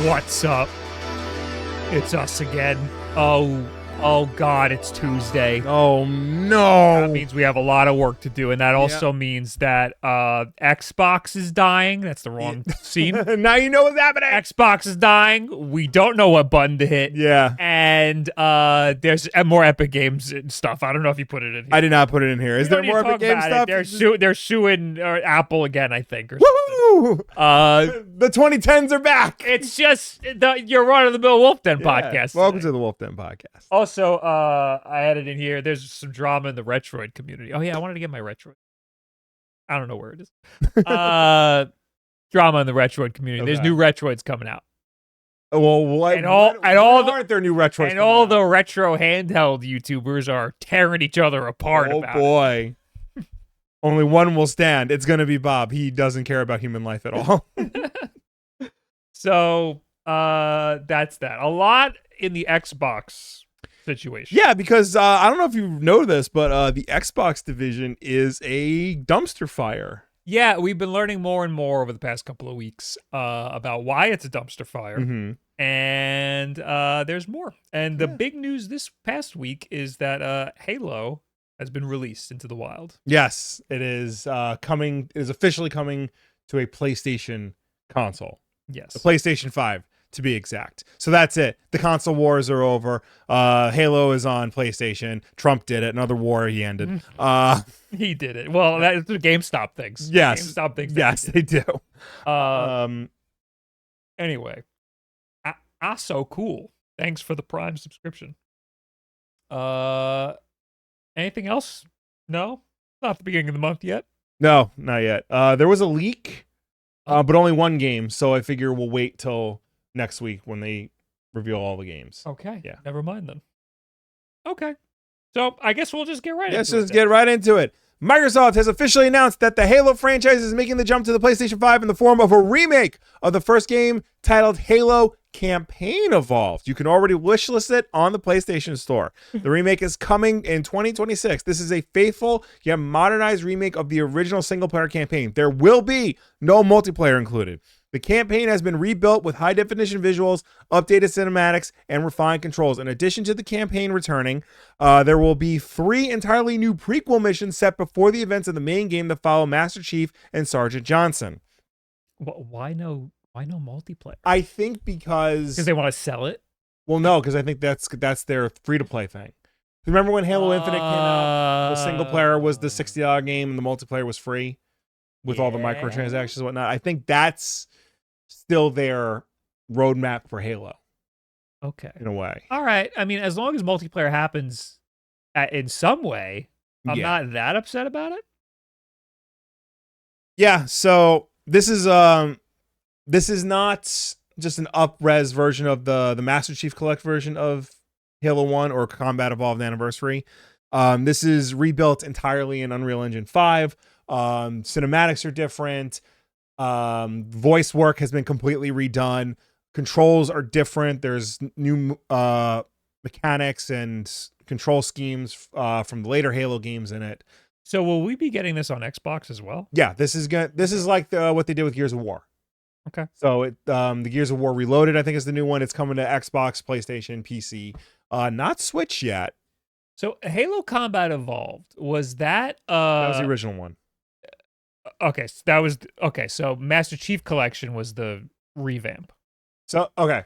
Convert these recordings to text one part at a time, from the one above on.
What's up? It's us again. Oh God, it's Tuesday. Oh no. That means we have a lot of work to do, and that also means that Xbox is dying. That's the wrong scene. Now you know what's happening. Xbox is dying. We don't know what button to hit. Yeah. And there's more Epic Games and stuff. I don't know if you put it in here. I did not put it in here. Is there more Epic Games stuff? They're suing Apple again, I think. Or Woohoo! The 2010s are back. It's just your run-of-the-mill Wolf Den podcast. Welcome to the Wolf Den podcast. Also, I added in here, there's some drama in the Retroid community. Oh, yeah, I wanted to get my Retroid. I don't know where it is. Drama in the Retroid community. Okay. There's new Retroids coming out. Well, aren't there new Retroids? And all the retro handheld YouTubers are tearing each other apart about it. Oh, boy. Only one will stand. It's going to be Bob. He doesn't care about human life at all. So, that's that. A lot in the Xbox situation. Yeah, because I don't know if you know this, but the Xbox division is a dumpster fire. Yeah, we've been learning more and more over the past couple of weeks about why it's a dumpster fire. Mm-hmm. And there's more. And the big news this past week is that Halo has been released into the wild. Yes, it is coming. It is officially coming to a PlayStation console. Yes. The PlayStation 5, to be exact. So that's it. The console wars are over. Halo is on PlayStation. Trump did it. Another war he ended. He did it. Well, that's the GameStop things. Yes. GameStop things. Yes, they do. Anyway. So cool. Thanks for the Prime subscription. Anything else? No? Not the beginning of the month yet? No, not yet. There was a leak, but only one game. So I figure we'll wait till next week when they reveal all the games. Okay. Yeah. Never mind then. Okay. So I guess we'll just get right into it. Let's just get right into it. Microsoft has officially announced that the Halo franchise is making the jump to the PlayStation 5 in the form of a remake of the first game titled Halo Campaign Evolved. You can already wishlist it on the PlayStation Store. The remake is coming in 2026. This is a faithful yet modernized remake of the original single-player campaign. There will be no multiplayer included. The campaign has been rebuilt with high-definition visuals, updated cinematics, and refined controls. In addition to the campaign returning, there will be 3 entirely new prequel missions set before the events of the main game that follow Master Chief and Sergeant Johnson. Why no multiplayer? I think because they want to sell it? Well, no, because I think that's their free-to-play thing. Remember when Halo Infinite came out? The single-player was the $60 game and the multiplayer was free with all the microtransactions and whatnot. I think that's still their roadmap for Halo. Okay. In a way. All right. I mean, as long as multiplayer happens in some way, I'm not that upset about it. Yeah, so this is not just an up-res version of the Master Chief Collect version of Halo 1 or Combat Evolved Anniversary. This is rebuilt entirely in Unreal Engine 5. Cinematics are different. Voice work has been completely redone. Controls are different. There's new mechanics and control schemes from the later Halo games in it. So will we be getting this on Xbox as well? Yeah, this is like what they did with Gears of War. Okay. So the Gears of War Reloaded, I think, is the new one. It's coming to Xbox, PlayStation, PC, not Switch yet. So Halo Combat Evolved, was that that was the original one. Okay, so Master Chief Collection was the revamp. So okay,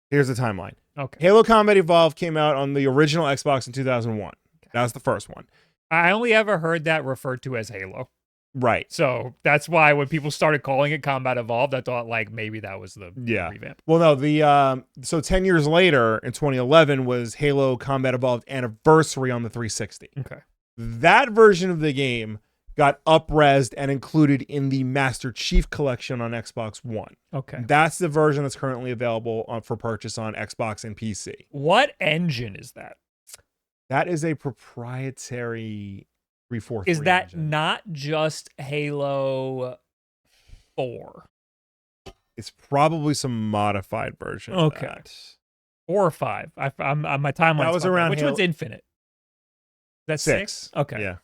here's the timeline. Okay. Halo Combat Evolved came out on the original Xbox in 2001. Okay. That was the first one. I only ever heard that referred to as Halo. Right. So that's why when people started calling it Combat Evolved, I thought like maybe that was the revamp. Well, no, so 10 years later in 2011 was Halo Combat Evolved Anniversary on the 360. Okay. That version of the game got up-resed and included in the Master Chief Collection on Xbox One. Okay. That's the version that's currently available for purchase on Xbox and PC. What engine is that? That is a proprietary 343 Is that engine. not just Halo 4? It's probably some modified version. Okay. Of that. 4 or 5. I'm on my timeline. That was around Which Halo... one's Infinite? That's 6? Okay. Yeah.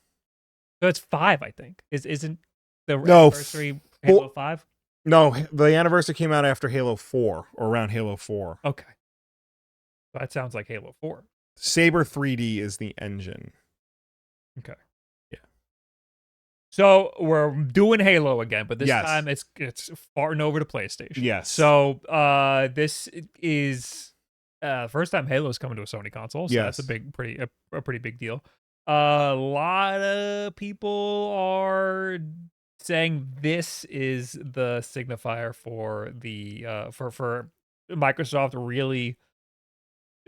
So it's 5, I think. Isn't the No, anniversary Halo 5? No, the anniversary came out after Halo 4 or around Halo 4. Okay. That sounds like Halo 4. Saber 3D is the engine. Okay. Yeah. So we're doing Halo again, but this Yes. time it's farting over to PlayStation. Yes. So this is first time Halo's coming to a Sony console, so that's a pretty big deal. A lot of people are saying this is the signifier for the for Microsoft really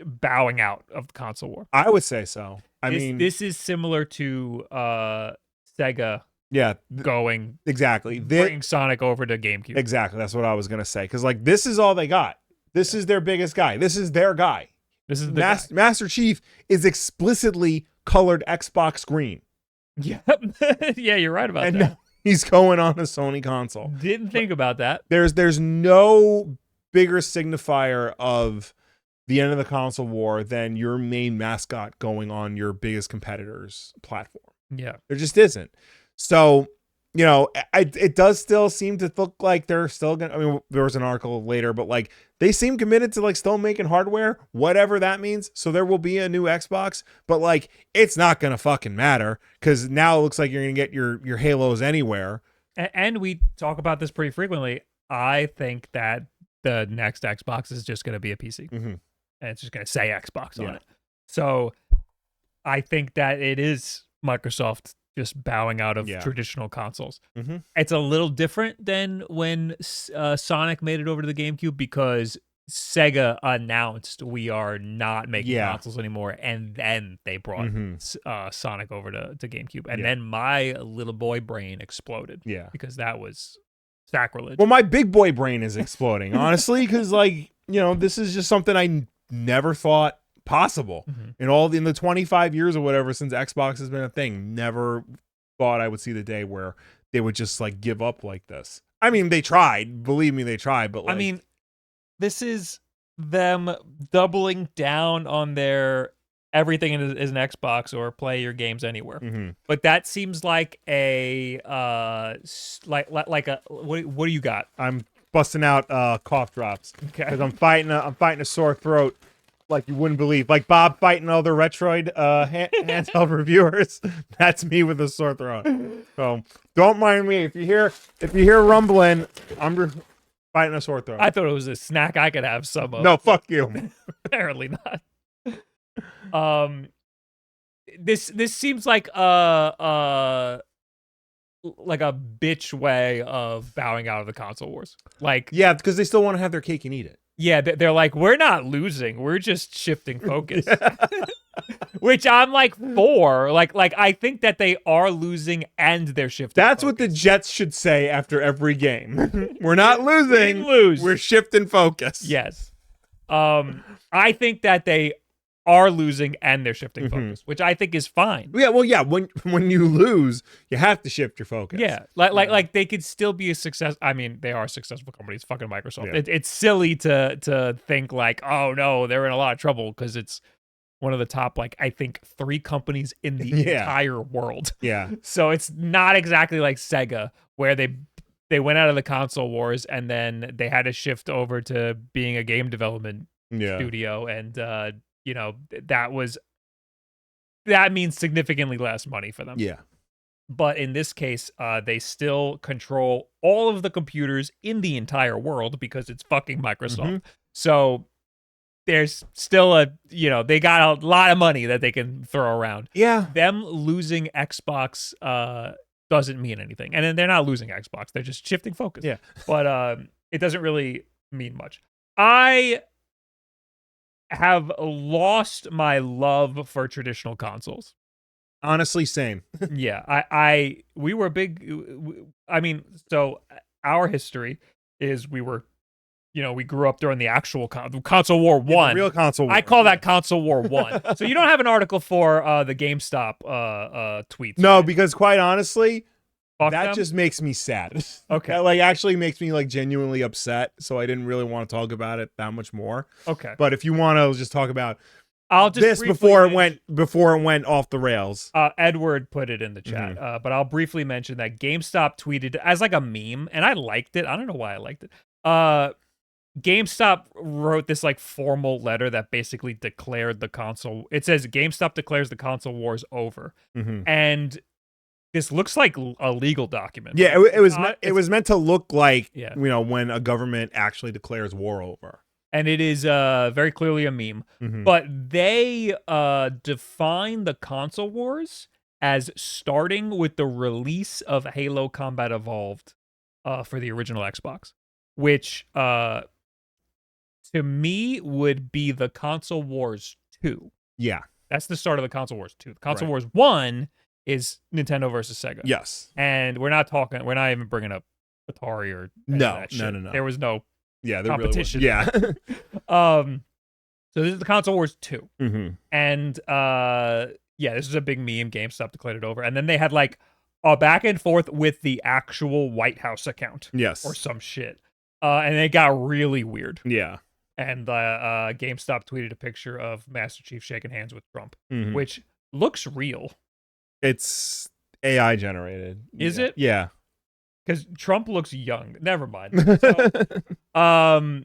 bowing out of the console war. I would say so. I mean, this is similar to Sega going exactly bringing Sonic over to GameCube. Exactly, that's what I was gonna say, because like this is all they got. This is their biggest guy. This is their guy. This is the Master Chief is explicitly colored Xbox green. Yeah, yeah, you're right about and that. He's going on a Sony console. Didn't think about that. There's no bigger signifier of the end of the console war than your main mascot going on your biggest competitor's platform. Yeah, there just isn't. So, you know, it does still seem to look like they're still gonna. I mean, there was an article later, but like they seem committed to like still making hardware, whatever that means. So there will be a new Xbox, but like it's not gonna fucking matter because now it looks like you're gonna get your Halos anywhere. And we talk about this pretty frequently. I think that the next Xbox is just gonna be a PC, and it's just gonna say Xbox on it. So I think that it is Microsoft just bowing out of traditional consoles. It's a little different than when Sonic made it over to the GameCube because Sega announced we are not making consoles anymore, and then they brought Sonic over to GameCube, and then my little boy brain exploded. Yeah, because that was sacrilege. Well, my big boy brain is exploding, honestly, because like you know this is just something I never thought possible in the 25 years or whatever since Xbox has been a thing. Never thought I would see the day where they would just like give up like this. I mean, they tried, believe me, they tried, but like, I mean, this is them doubling down on their everything is an Xbox or play your games anywhere. But that seems like a like a what do you got? I'm busting out cough drops because I'm fighting a sore throat. Like you wouldn't believe, like Bob fighting other Retroid handheld reviewers. That's me with a sore throat. So don't mind me if you hear rumbling. I'm fighting a sore throat. I thought it was a snack I could have some of. No, fuck you. Apparently not. This seems like a bitch way of bowing out of the console wars. Like because they still want to have their cake and eat it. Yeah, they're like, we're not losing. We're just shifting focus. Which I'm like for. Like I think that they are losing and they're shifting That's focus. what the Jets should say after every game. We're not losing. We're shifting focus. Yes. I think that they are losing and they're shifting focus, which I think is fine. Yeah, well, yeah. When you lose, you have to shift your focus. Yeah, like they could still be a success. I mean, they are a successful company. It's fucking Microsoft. Yeah. It's silly to think like, oh no, they're in a lot of trouble because it's one of the top, like I think 3 companies in the entire world. Yeah. So it's not exactly like Sega where they went out of the console wars and then they had to shift over to being a game development studio and. You know, that means significantly less money for them. Yeah. But in this case, they still control all of the computers in the entire world because it's fucking Microsoft. So there's still they got a lot of money that they can throw around. Yeah. Them losing Xbox doesn't mean anything. And then they're not losing Xbox. They're just shifting focus. Yeah. But it doesn't really mean much. I have lost my love for traditional consoles. Honestly, same. Yeah, we were big. I mean, so our history is we grew up during the actual console war 1. Real console war. I call that console war 1. So you don't have an article for the GameStop tweets. No, because quite honestly, Fuck that them? just makes me sad. Okay. That like actually makes me like genuinely upset. So I didn't really want to talk about it that much more. Okay. But if you want to just talk about I'll just this before it went off the rails. Edward put it in the chat, but I'll briefly mention that GameStop tweeted as like a meme, and I liked it. I don't know why I liked it. GameStop wrote this like formal letter that basically declared the console. It says GameStop declares the console wars over, and this looks like a legal document. Yeah, it was meant to look like when a government actually declares war over. And it is very clearly a meme. But they define the console wars as starting with the release of Halo Combat Evolved for the original Xbox, which to me would be the Console Wars 2. Yeah. That's the start of the Console Wars 2. The Console Wars 1 is Nintendo versus Sega. Yes. And we're not even bringing up Atari or no. There was no competition. Really was. Yeah. So this is the Console Wars 2. And this is a big meme. GameStop declared it over. And then they had like a back and forth with the actual White House account. Yes. Or some shit. And it got really weird. Yeah. And GameStop tweeted a picture of Master Chief shaking hands with Trump, which looks real. It's AI generated. Is it? Yeah. Because Trump looks young. Never mind. So,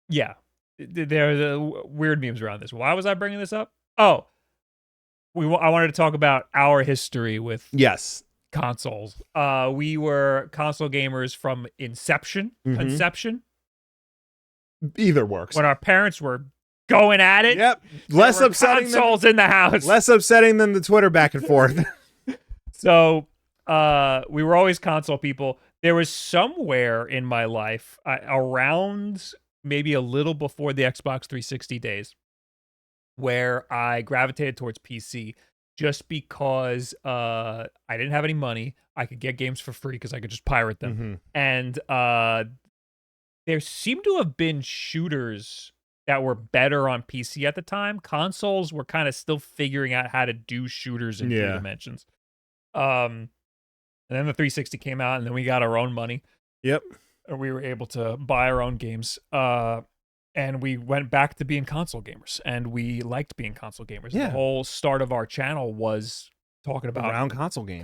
yeah. There are the weird memes around this. Why was I bringing this up? Oh, I wanted to talk about our history with consoles. We were console gamers from conception. Either works. When our parents were going at it. Yep. Less upsetting consoles in the house. Less upsetting than the Twitter back and forth. So we were always console people. There was somewhere in my life around maybe a little before the Xbox 360 days where I gravitated towards PC just because I didn't have any money. I could get games for free because I could just pirate them. And there seemed to have been shooters that were better on PC at the time. Consoles were kind of still figuring out how to do shooters in 3 dimensions. And then the 360 came out, and then we got our own money. Yep. And we were able to buy our own games. And we went back to being console gamers, and we liked being console gamers. Yeah. The whole start of our channel was talking about around console games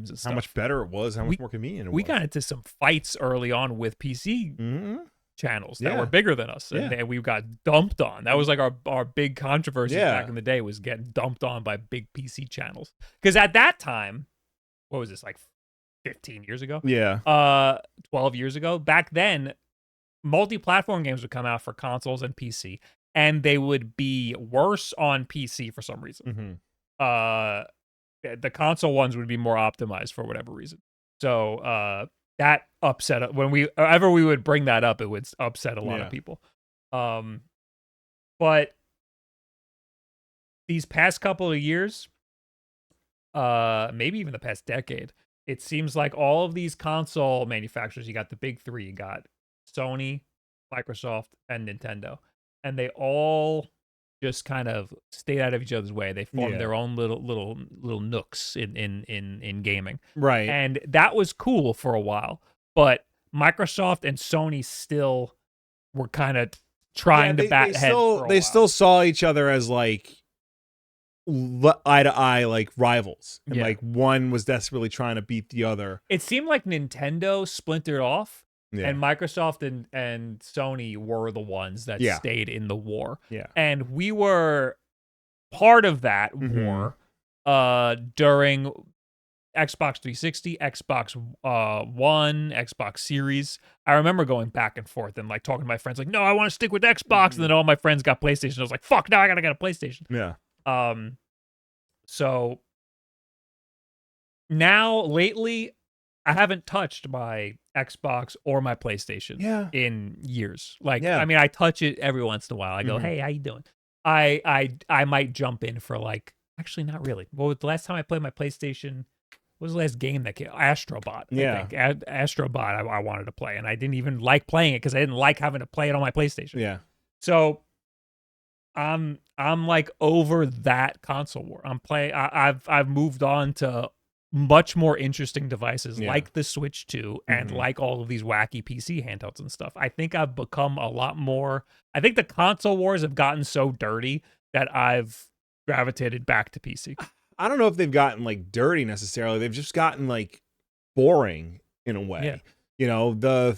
and stuff. How much better it was, how much more convenient it was. We got into some fights early on with PC channels that were bigger than us, and we got dumped on. That was like our big controversy back in the day, was getting dumped on by big PC channels. Because at that time, what was this, like 15 years ago? 12 years ago. Back then, multi-platform games would come out for consoles and PC, and they would be worse on PC for some reason. The console ones would be more optimized for whatever reason. So that upset whenever we would bring that up, it would upset a lot of people. But these past couple of years, maybe even the past decade, it seems like all of these console manufacturers, you got the big three, you got Sony, Microsoft, and Nintendo, and they all just kind of stayed out of each other's way. They formed their own little nooks in gaming, right? And that was cool for a while. But Microsoft and Sony still were kind of trying to bat heads. They still saw each other as like eye to eye, like rivals, and like one was desperately trying to beat the other. It seemed like Nintendo splintered off. And Microsoft and Sony were the ones that stayed in the war. And we were part of that war during Xbox 360, Xbox One, Xbox Series. I remember going back and forth and like talking to my friends like, no, I want to stick with Xbox. And then all my friends got PlayStation. I was like, fuck, now I gotta get a PlayStation. So now lately, I haven't touched my Xbox or my PlayStation in years. Like, I mean, I touch it every once in a while. I go, hey, how you doing? I might jump in for like, actually not really. Well, the last time I played my PlayStation, what was the last game that came? Astrobot. I think. Astrobot I wanted to play, and I didn't even like playing it because I didn't like having to play it on my PlayStation. So I'm like over that console war. I've moved on to much more interesting devices Yeah. like the Switch 2 and like all of these wacky PC handhelds and stuff. I think I've become a lot more. I think the console wars have gotten so dirty that I've gravitated back to PC. I don't know if they've gotten like dirty necessarily. They've just gotten like boring in a way. Yeah. You know, the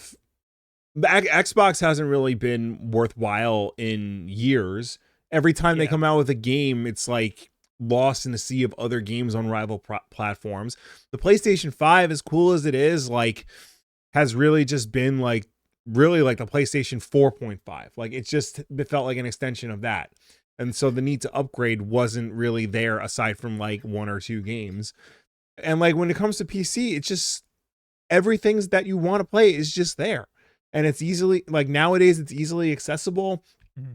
Xbox hasn't really been worthwhile in years. Every time they come out with a game, it's like lost in a sea of other games on rival platforms. The PlayStation 5, as cool as it is, like has really just been like really like the PlayStation 4.5. Like it felt like an extension of that. And so the need to upgrade wasn't really there aside from like one or two games. And like when it comes to PC, it's just everything that you want to play is just there. And it's easily like nowadays it's easily accessible.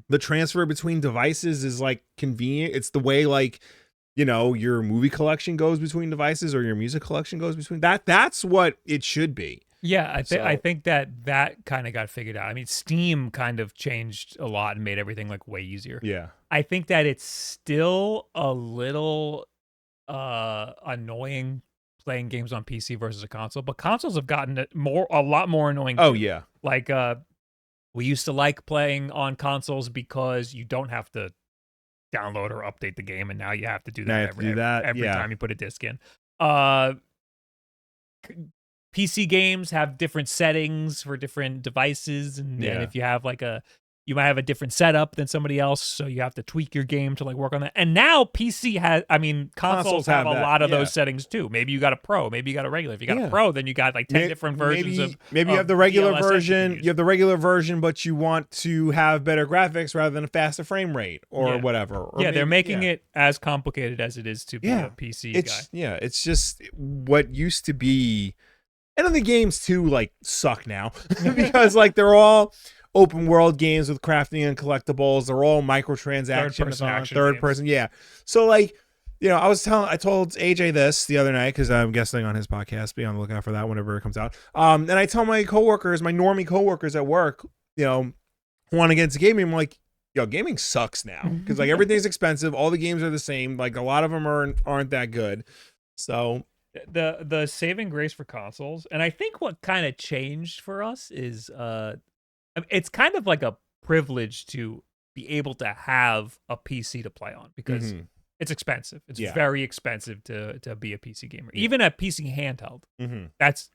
The transfer between devices is like convenient. It's the way like, you know, your movie collection goes between devices or your music collection goes between that's what it should be. Yeah, I think that kind of got figured out. I mean, Steam kind of changed a lot and made everything like way easier. Yeah. I think that it's still a little annoying playing games on PC versus a console, but consoles have gotten a lot more annoying. Oh too. yeah. Like we used to like playing on consoles because you don't have to download or update the game, and now you have to do that every time you put a disc in. PC games have different settings for different devices, and if you have like you might have a different setup than somebody else, so you have to tweak your game to like work on that. And now consoles have a lot of those settings too. Maybe you got a Pro, maybe you got a regular. If you got a Pro, then you got like 10 different versions maybe you have the regular version. You have the regular version, but you want to have better graphics rather than a faster frame rate or whatever. Or they're making it as complicated as it is to be a PC guy. Yeah, it's just what used to be. And the games too like suck now because like they're all open world games with crafting and collectibles. They're all microtransactions, third person. Yeah. So like, you know, I told AJ this the other night because I'm guesting on his podcast. Be on the lookout for that whenever it comes out. And I tell my coworkers, my normie coworkers at work, you know, who want to get into gaming, I'm like, yo, gaming sucks now because like everything's expensive. All the games are the same. Like a lot of them aren't that good. So the saving grace for consoles, and I think what kind of changed for us is it's kind of like a privilege to be able to have a PC to play on because it's expensive. It's very expensive to be a PC gamer. Even a PC handheld. That's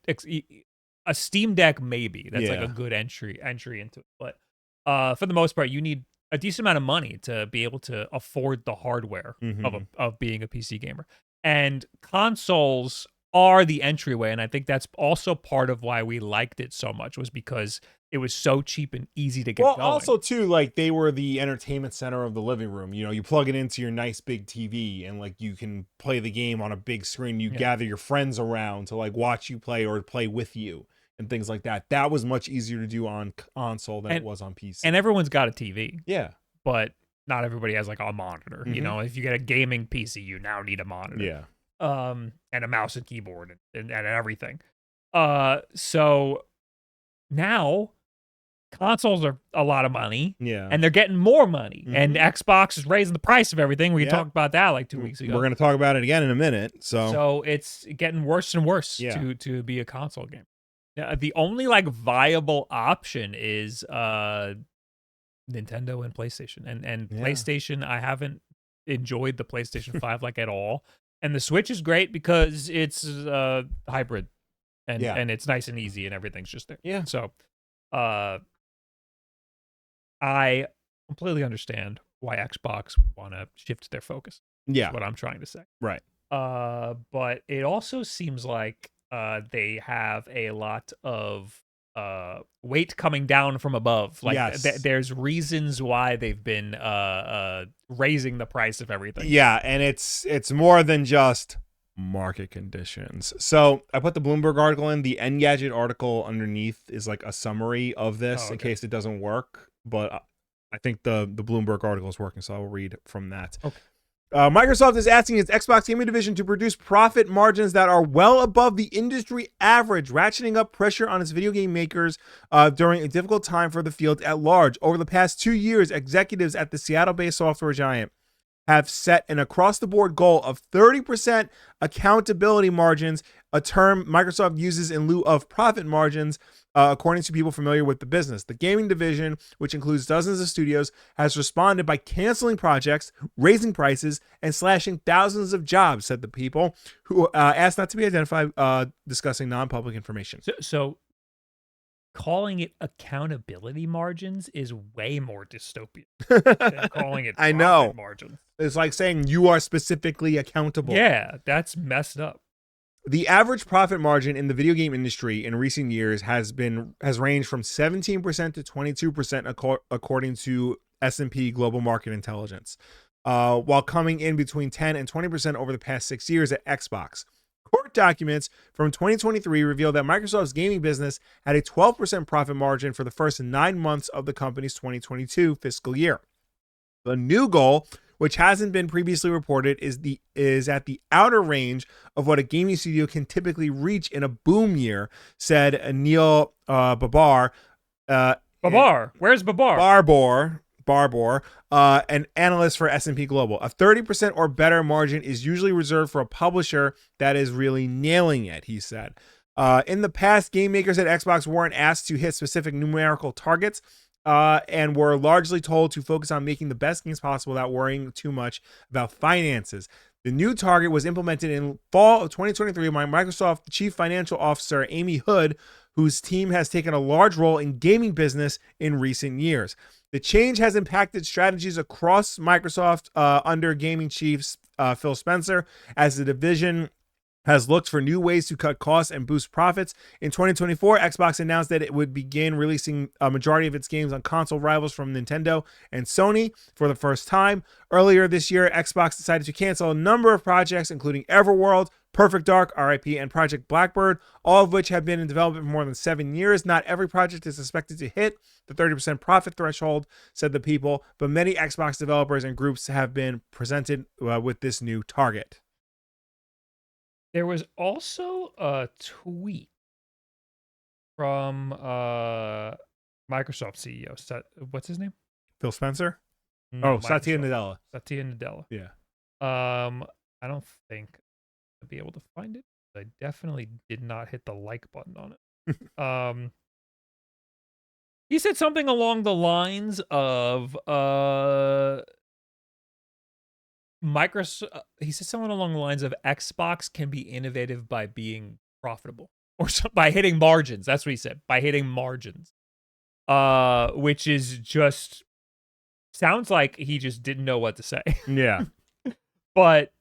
a Steam Deck maybe. That's like a good entry into it. But for the most part, you need a decent amount of money to be able to afford the hardware of being a PC gamer. And consoles are the entryway, and I think that's also part of why we liked it so much was because it was so cheap and easy to get going. Also too, like they were the entertainment center of the living room. You know, you plug it into your nice big TV and like you can play the game on a big screen. You gather your friends around to like watch you play or play with you and things like that. That was much easier to do on console than it was on PC. And everyone's got a TV. Yeah. But not everybody has like a monitor. You know, if you get a gaming PC, you now need a monitor. Yeah. And a mouse and keyboard and everything. So now consoles are a lot of money. Yeah. And they're getting more money. And Xbox is raising the price of everything. We talked about that like 2 weeks ago. We're going to talk about it again in a minute. So it's getting worse and worse to be a console game. The only like viable option is Nintendo and PlayStation. And PlayStation, I haven't enjoyed the PlayStation 5 like at all. And the Switch is great because it's hybrid and it's nice and easy and everything's just there. Yeah. So I completely understand why Xbox want to shift their focus. Yeah. That's what I'm trying to say. Right. But it also seems like they have a lot of weight coming down from above. Like there's reasons why they've been raising the price of everything. Yeah, and it's more than just market conditions. So I put the Bloomberg article in. The Engadget article underneath is like a summary of this in case it doesn't work. But I think the Bloomberg article is working, so I will read from that. Okay. Microsoft is asking its Xbox gaming division to produce profit margins that are well above the industry average, ratcheting up pressure on its video game makers during a difficult time for the field at large. Over the past 2 years, executives at the Seattle-based software giant have set an across-the-board goal of 30% accountability margins, a term Microsoft uses in lieu of profit margins, according to people familiar with the business. The gaming division, which includes dozens of studios, has responded by canceling projects, raising prices, and slashing thousands of jobs, said the people, who asked not to be identified, discussing non-public information. So calling it accountability margins is way more dystopian than calling it I know. profit margins. It's like saying you are specifically accountable. Yeah, that's messed up. The average profit margin in the video game industry in recent years has ranged from 17% to 22%, according to S&P Global Market Intelligence, while coming in between 10 and 20% over the past 6 years at Xbox. Court documents from 2023 reveal that Microsoft's gaming business had a 12% profit margin for the first 9 months of the company's 2022 fiscal year. The new goal, which hasn't been previously reported, is at the outer range of what a gaming studio can typically reach in a boom year, said Neil Babar. Babar, where's Babar? Barbour, an analyst for S&P Global. A 30% or better margin is usually reserved for a publisher that is really nailing it, he said. In the past, game makers at Xbox weren't asked to hit specific numerical targets, and were largely told to focus on making the best games possible without worrying too much about finances. The new target was implemented in fall of 2023 by Microsoft Chief Financial Officer Amy Hood, whose team has taken a large role in gaming business in recent years. The change has impacted strategies across Microsoft under gaming chief Phil Spencer, as the division has looked for new ways to cut costs and boost profits. In 2024, Xbox announced that it would begin releasing a majority of its games on console rivals from Nintendo and Sony for the first time. Earlier this year, Xbox decided to cancel a number of projects, including Everworld, Perfect Dark, RIP, and Project Blackbird, all of which have been in development for more than 7 years. Not every project is expected to hit the 30% profit threshold, said the people, but many Xbox developers and groups have been presented with this new target. There was also a tweet from Microsoft CEO. What's his name? Phil Spencer? No, Satya Microsoft. Nadella. Satya Nadella. Yeah. I don't think I'll be able to find it. I definitely did not hit the like button on it. He said something along the lines of he said something along the lines of Xbox can be innovative by being profitable or by hitting margins. That's what he said, by hitting margins, which is just sounds like he just didn't know what to say. Yeah. But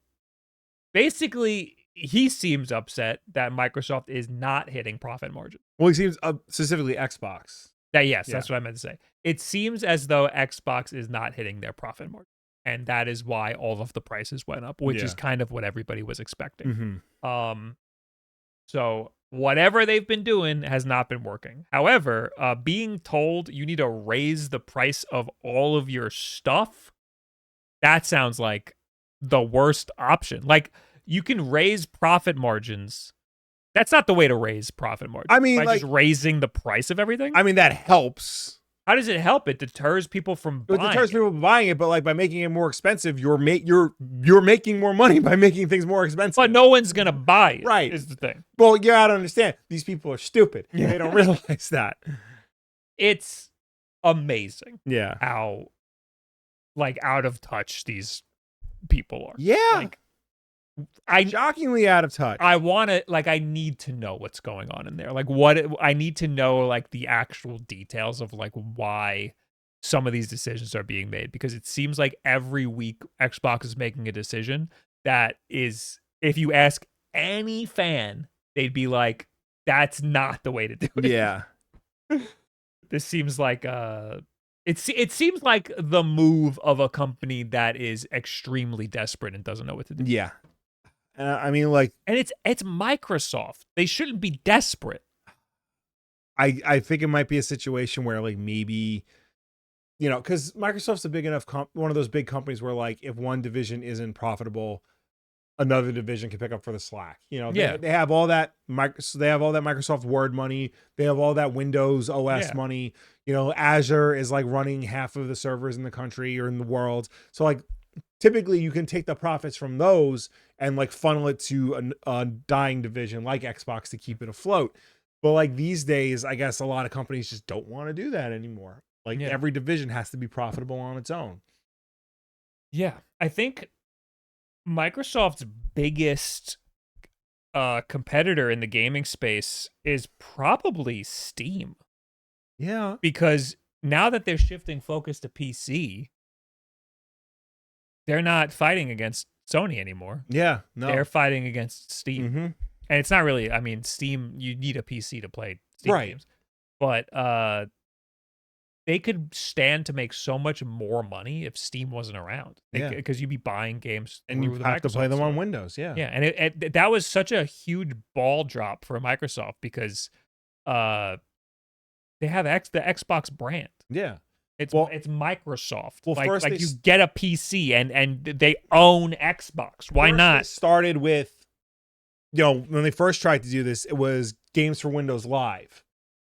basically, he seems upset that Microsoft is not hitting profit margins. Well, he seems specifically Xbox. That's what I meant to say. It seems as though Xbox is not hitting their profit margin. And that is why all of the prices went up, which is kind of what everybody was expecting. Mm-hmm. So whatever they've been doing has not been working. However, being told you need to raise the price of all of your stuff, that sounds like the worst option. Like, you can raise profit margins. That's not the way to raise profit margins. I mean, by just raising the price of everything. I mean, that helps. How does it help? It deters people from buying. It deters people from buying it, but like by making it more expensive, you're making more money by making things more expensive. But no one's gonna buy it. Right, is the thing. Well, you gotta understand, these people are stupid. They don't realize that. It's amazing. Yeah, how like out of touch these people are. Yeah, like, shockingly out of touch. I need to know what's going on in there. Like, I need to know like the actual details of like why some of these decisions are being made, because it seems like every week Xbox is making a decision that is, if you ask any fan, they'd be like, that's not the way to do it. Yeah. This seems like it seems like the move of a company that is extremely desperate and doesn't know what to do. Yeah. I mean, like, and it's Microsoft. They shouldn't be desperate. I think it might be a situation where like maybe, you know, because Microsoft's a big enough one of those big companies where like if one division isn't profitable, another division can pick up for the slack. You know, they have all that Microsoft Word money. They have all that Windows OS money. You know, Azure is like running half of the servers in the country or in the world. So like, typically you can take the profits from those and like funnel it to a dying division like Xbox to keep it afloat. But like these days, I guess a lot of companies just don't want to do that anymore. Like every division has to be profitable on its own. Yeah, I think Microsoft's biggest competitor in the gaming space is probably Steam. Yeah. Because now that they're shifting focus to PC, they're not fighting against Sony anymore. Yeah, no. They're fighting against Steam. Mm-hmm. And it's not really, I mean, Steam, you need a PC to play Steam games. But they could stand to make so much more money if Steam wasn't around. Because you'd be buying games and you have to play them on Windows. Yeah. Yeah. And that was such a huge ball drop for Microsoft because they have the Xbox brand. Yeah. It's Microsoft. Well, like, first you get a PC and they own Xbox. Why not? They started with, when they first tried to do this, it was Games for Windows Live.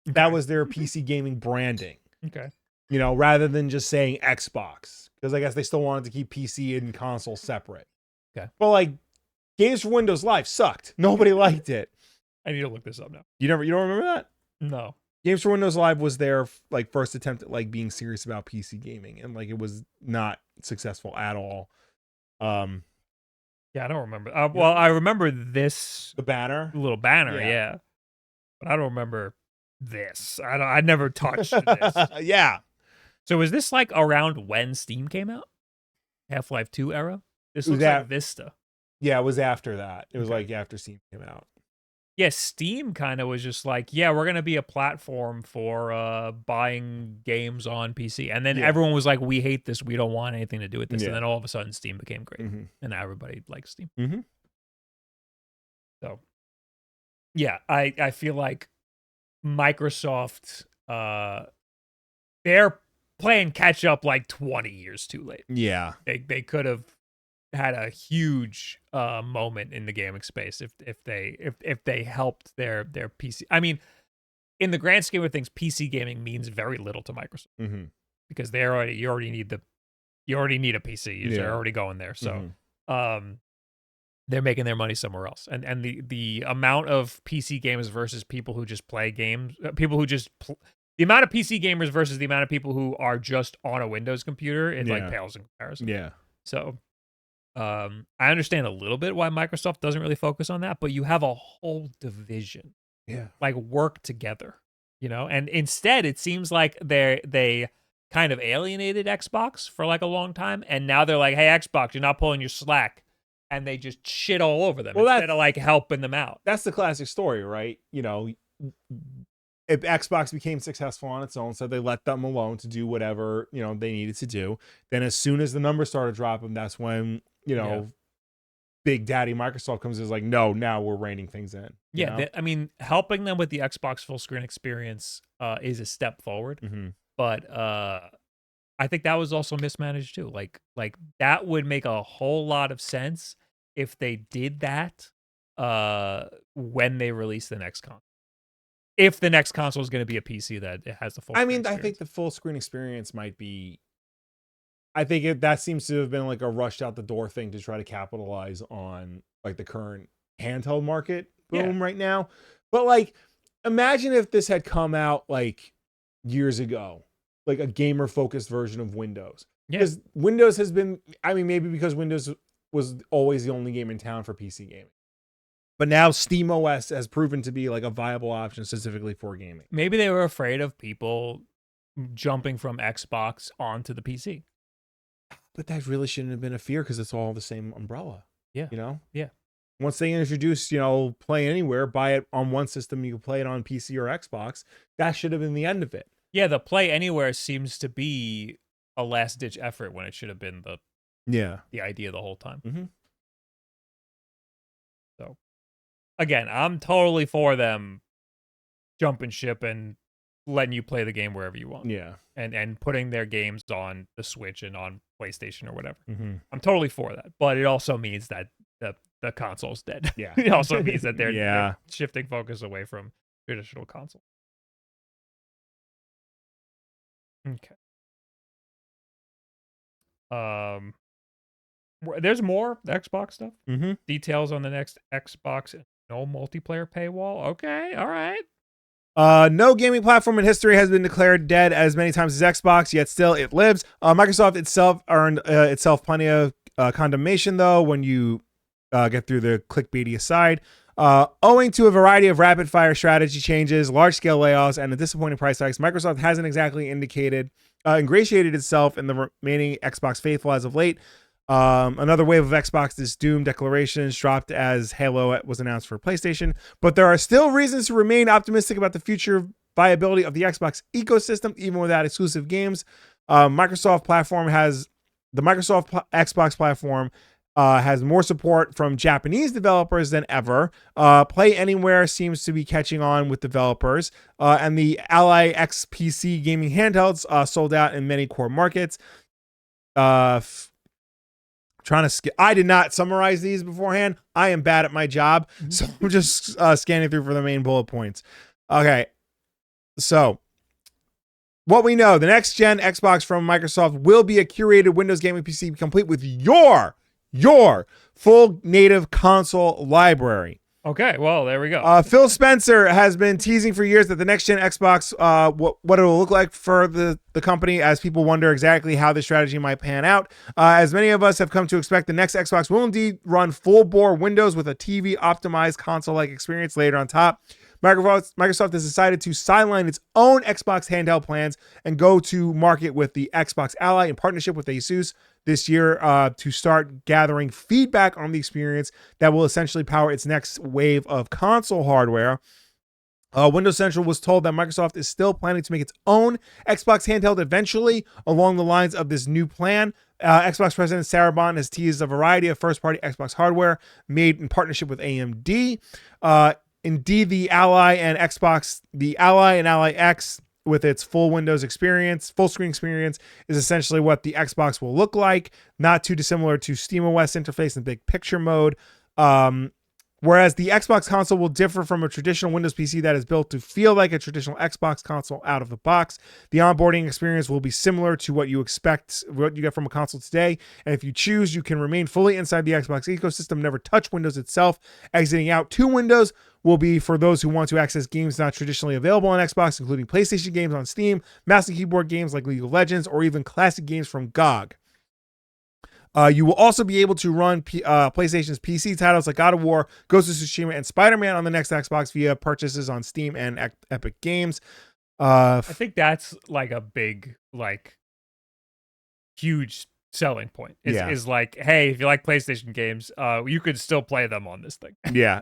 Okay. That was their PC gaming branding. Okay. Rather than just saying Xbox, because I guess they still wanted to keep PC and console separate. Okay. But like Games for Windows Live sucked. Nobody liked it. I need to look this up now. You don't remember that? No. Games for Windows Live was their like first attempt at like being serious about PC gaming, and like it was not successful at all. Yeah, I don't remember. Well, I remember this, the banner, little banner, yeah. But I don't remember this. I never touched this. Yeah. So was this like around when Steam came out? Half-Life 2 era? This looks like Vista. Yeah, it was after that. It was like after Steam came out. Yeah, Steam kind of was just like, we're going to be a platform for buying games on PC. And then everyone was like, we hate this. We don't want anything to do with this. And then all of a sudden, Steam became great. Mm-hmm. And now everybody likes Steam. Mm-hmm. So, yeah, I feel like Microsoft, they're playing catch up like 20 years too late. Yeah. They could have had a huge moment in the gaming space if they helped their PC. I mean, in the grand scheme of things, PC gaming means very little to Microsoft because you already need a PC. You're already going there. So they're making their money somewhere else. And the amount of PC gamers versus people who just play games, the amount of PC gamers versus the amount of people who are just on a Windows computer, it like pales in comparison. Yeah. So I understand a little bit why Microsoft doesn't really focus on that, but you have a whole division, like work together, and instead it seems like they kind of alienated Xbox for like a long time, and now they're like, hey, Xbox, you're not pulling your slack, and they just shit all over them instead of like helping them out. That's the classic story, right? If Xbox became successful on its own, so they let them alone to do whatever they needed to do. Then as soon as the numbers started dropping, that's when Big Daddy Microsoft comes in, is like, no, now we're reining things in. I mean, helping them with the Xbox full screen experience is a step forward, but I think that was also mismanaged too. Like that would make a whole lot of sense if they did that when they release the next console. If the next console is going to be a PC that it has the full. I think the full screen experience might be. I think that seems to have been like a rushed out the door thing to try to capitalize on like the current handheld market boom right now. But like, imagine if this had come out like years ago, like a gamer focused version of Windows. Because Windows has been, maybe because Windows was always the only game in town for PC gaming. But now Steam OS has proven to be like a viable option specifically for gaming. Maybe they were afraid of people jumping from Xbox onto the PC. But that really shouldn't have been a fear because it's all the same umbrella. Yeah. Yeah. Once they introduce, play anywhere, buy it on one system, you can play it on PC or Xbox. That should have been the end of it. Yeah, the play anywhere seems to be a last ditch effort when it should have been the idea the whole time. Mm-hmm. So again, I'm totally for them jumping ship and letting you play the game wherever you want. Yeah. And putting their games on the Switch and on PlayStation or whatever. Mm-hmm. I'm totally for that. But it also means that the console's dead. Yeah. It also means that they're shifting focus away from traditional console. Okay. There's more Xbox stuff. Mm-hmm. Details on the next Xbox. No multiplayer paywall. Okay, all right. No gaming platform in history has been declared dead as many times as Xbox, yet still it lives. Microsoft itself earned itself plenty of condemnation, though, when you get through the clickbaity aside. Owing to a variety of rapid-fire strategy changes, large-scale layoffs, and a disappointing price hikes, Microsoft hasn't exactly ingratiated itself in the remaining Xbox faithful as of late. Another wave of Xbox's Doom declarations dropped as Halo was announced for PlayStation, but there are still reasons to remain optimistic about the future viability of the Xbox ecosystem, even without exclusive games. Xbox platform has more support from Japanese developers than ever. Play Anywhere seems to be catching on with developers, and the Ally X PC gaming handhelds sold out in many core markets. I did not summarize these beforehand. I am bad at my job, so I'm just scanning through for the main bullet points. Okay, so what we know, the next gen Xbox from Microsoft will be a curated Windows gaming PC complete with your full native console library. Okay, well, there we go. Phil Spencer has been teasing for years that the next gen Xbox, what it will look like for the company, as people wonder exactly how this strategy might pan out. As many of us have come to expect, the next Xbox will indeed run full bore Windows with a TV optimized console-like experience later on top. Microsoft has decided to sideline its own Xbox handheld plans and go to market with the Xbox Ally in partnership with Asus this year to start gathering feedback on the experience that will essentially power its next wave of console hardware. Windows Central was told that Microsoft is still planning to make its own Xbox handheld eventually along the lines of this new plan. Xbox President Sarah Bond has teased a variety of first-party Xbox hardware made in partnership with AMD. Indeed, the Ally and Ally X with its full Windows experience, full screen experience, is essentially what the Xbox will look like, not too dissimilar to SteamOS interface and big picture mode. Whereas the Xbox console will differ from a traditional Windows PC that is built to feel like a traditional Xbox console out of the box. The onboarding experience will be similar to what you get from a console today. And if you choose, you can remain fully inside the Xbox ecosystem, never touch Windows itself. Exiting out to Windows will be for those who want to access games not traditionally available on Xbox, including PlayStation games on Steam, mouse and keyboard games like League of Legends, or even classic games from GOG. You will also be able to run PlayStation's PC titles like God of War, Ghost of Tsushima, and Spider-Man on the next Xbox via purchases on Steam and Epic Games. I think that's like a big, huge selling point. Is like, hey, if you like PlayStation games, you could still play them on this thing. Yeah.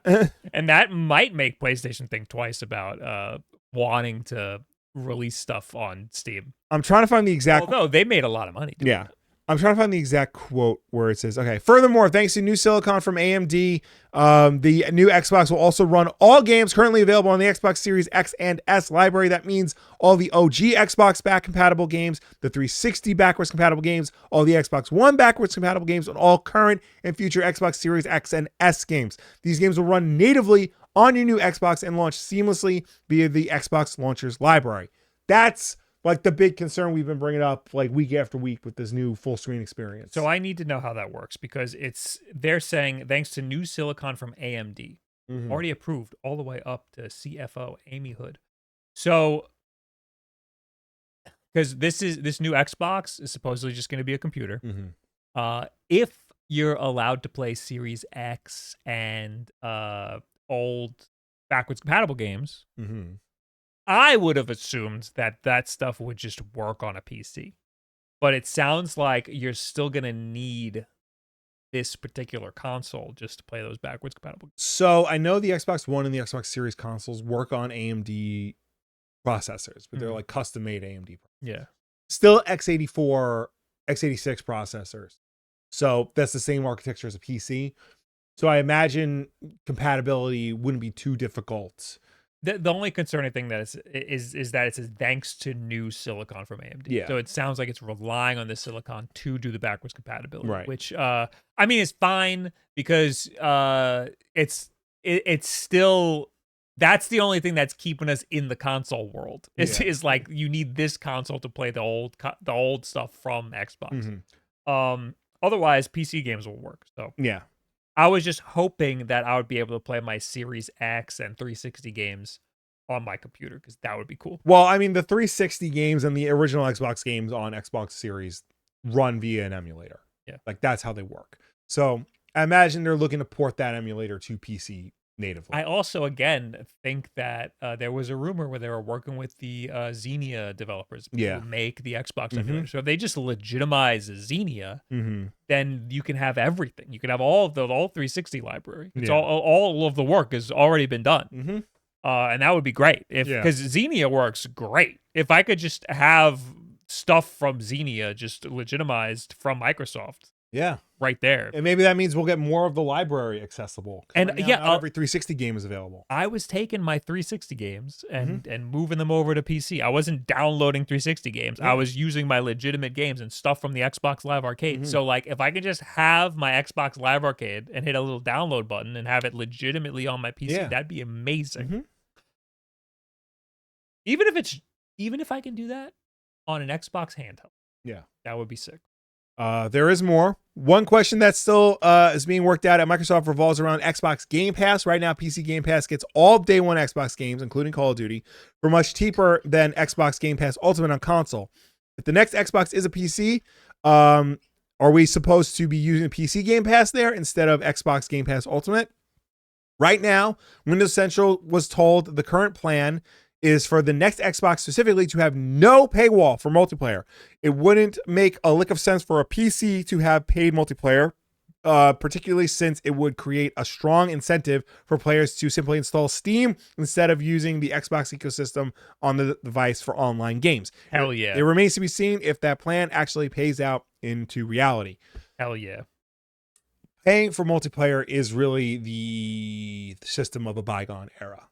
And that might make PlayStation think twice about wanting to release stuff on Steam. I'm trying to find the exact... Although they made a lot of money doing that. I'm trying to find the exact quote where it says, okay, furthermore, thanks to new silicon from AMD, the new Xbox will also run all games currently available on the Xbox Series X and S library. That means all the OG Xbox back compatible games, the 360 backwards compatible games, all the Xbox One backwards compatible games, and all current and future Xbox Series X and S games. These games will run natively on your new Xbox and launch seamlessly via the Xbox Launcher's library. That's like the big concern we've been bringing up like week after week with this new full screen experience. So I need to know how that works because they're saying thanks to new silicon from AMD, already approved all the way up to CFO Amy Hood. So because this new Xbox is supposedly just going to be a computer. If you're allowed to play Series X and old backwards compatible games, I would have assumed that stuff would just work on a PC. But it sounds like you're still going to need this particular console just to play those backwards compatible games. So I know the Xbox One and the Xbox Series consoles work on AMD processors, but they're like custom-made AMD. Yeah. Still x84, x86 processors. So that's the same architecture as a PC. So I imagine compatibility wouldn't be too difficult. The only concerning thing that is that it says thanks to new silicon from AMD. Yeah. So it sounds like it's relying on the silicon to do the backwards compatibility, right? Which I mean is fine because it's still that's the only thing that's keeping us in the console world. Is like you need this console to play the old stuff from Xbox. Otherwise, PC games will work. So Yeah. I was just hoping that I would be able to play my Series X and 360 games on my computer, because that would be cool. Well, I mean, the 360 games and the original Xbox games on Xbox Series run via an emulator. Yeah. Like, that's how they work. So I imagine they're looking to port that emulator to PC natively. I also, again, think that there was a rumor where they were working with the Xenia developers to make the Xbox emulator. So if they just legitimize Xenia, then you can have everything. You can have all 360 library. It's all of the work has already been done. And that would be great because Xenia works great. If I could just have stuff from Xenia just legitimized from Microsoft. Yeah. Right there. And maybe that means we'll get more of the library accessible. And right now, not every 360 game is available. I was taking my 360 games and moving them over to PC. I wasn't downloading 360 games. I was using my legitimate games and stuff from the Xbox Live Arcade. So like if I could just have my Xbox Live Arcade and hit a little download button and have it legitimately on my PC, that'd be amazing. Even if I can do that on an Xbox handheld. Yeah. That would be sick. There is more. One question that still is being worked out at Microsoft revolves around Xbox Game Pass. Right now, PC Game Pass gets all day one Xbox games, including Call of Duty, for much cheaper than Xbox Game Pass Ultimate on console. If the next Xbox is a PC, are we supposed to be using PC Game Pass there instead of Xbox Game Pass Ultimate? Right now, Windows Central was told the current plan is for the next Xbox specifically to have no paywall for multiplayer. It wouldn't make a lick of sense for a PC to have paid multiplayer, particularly since it would create a strong incentive for players to simply install Steam instead of using the Xbox ecosystem on the device for online games. Hell yeah. It remains to be seen if that plan actually pays out into reality. Hell yeah. Paying for multiplayer is really the system of a bygone era.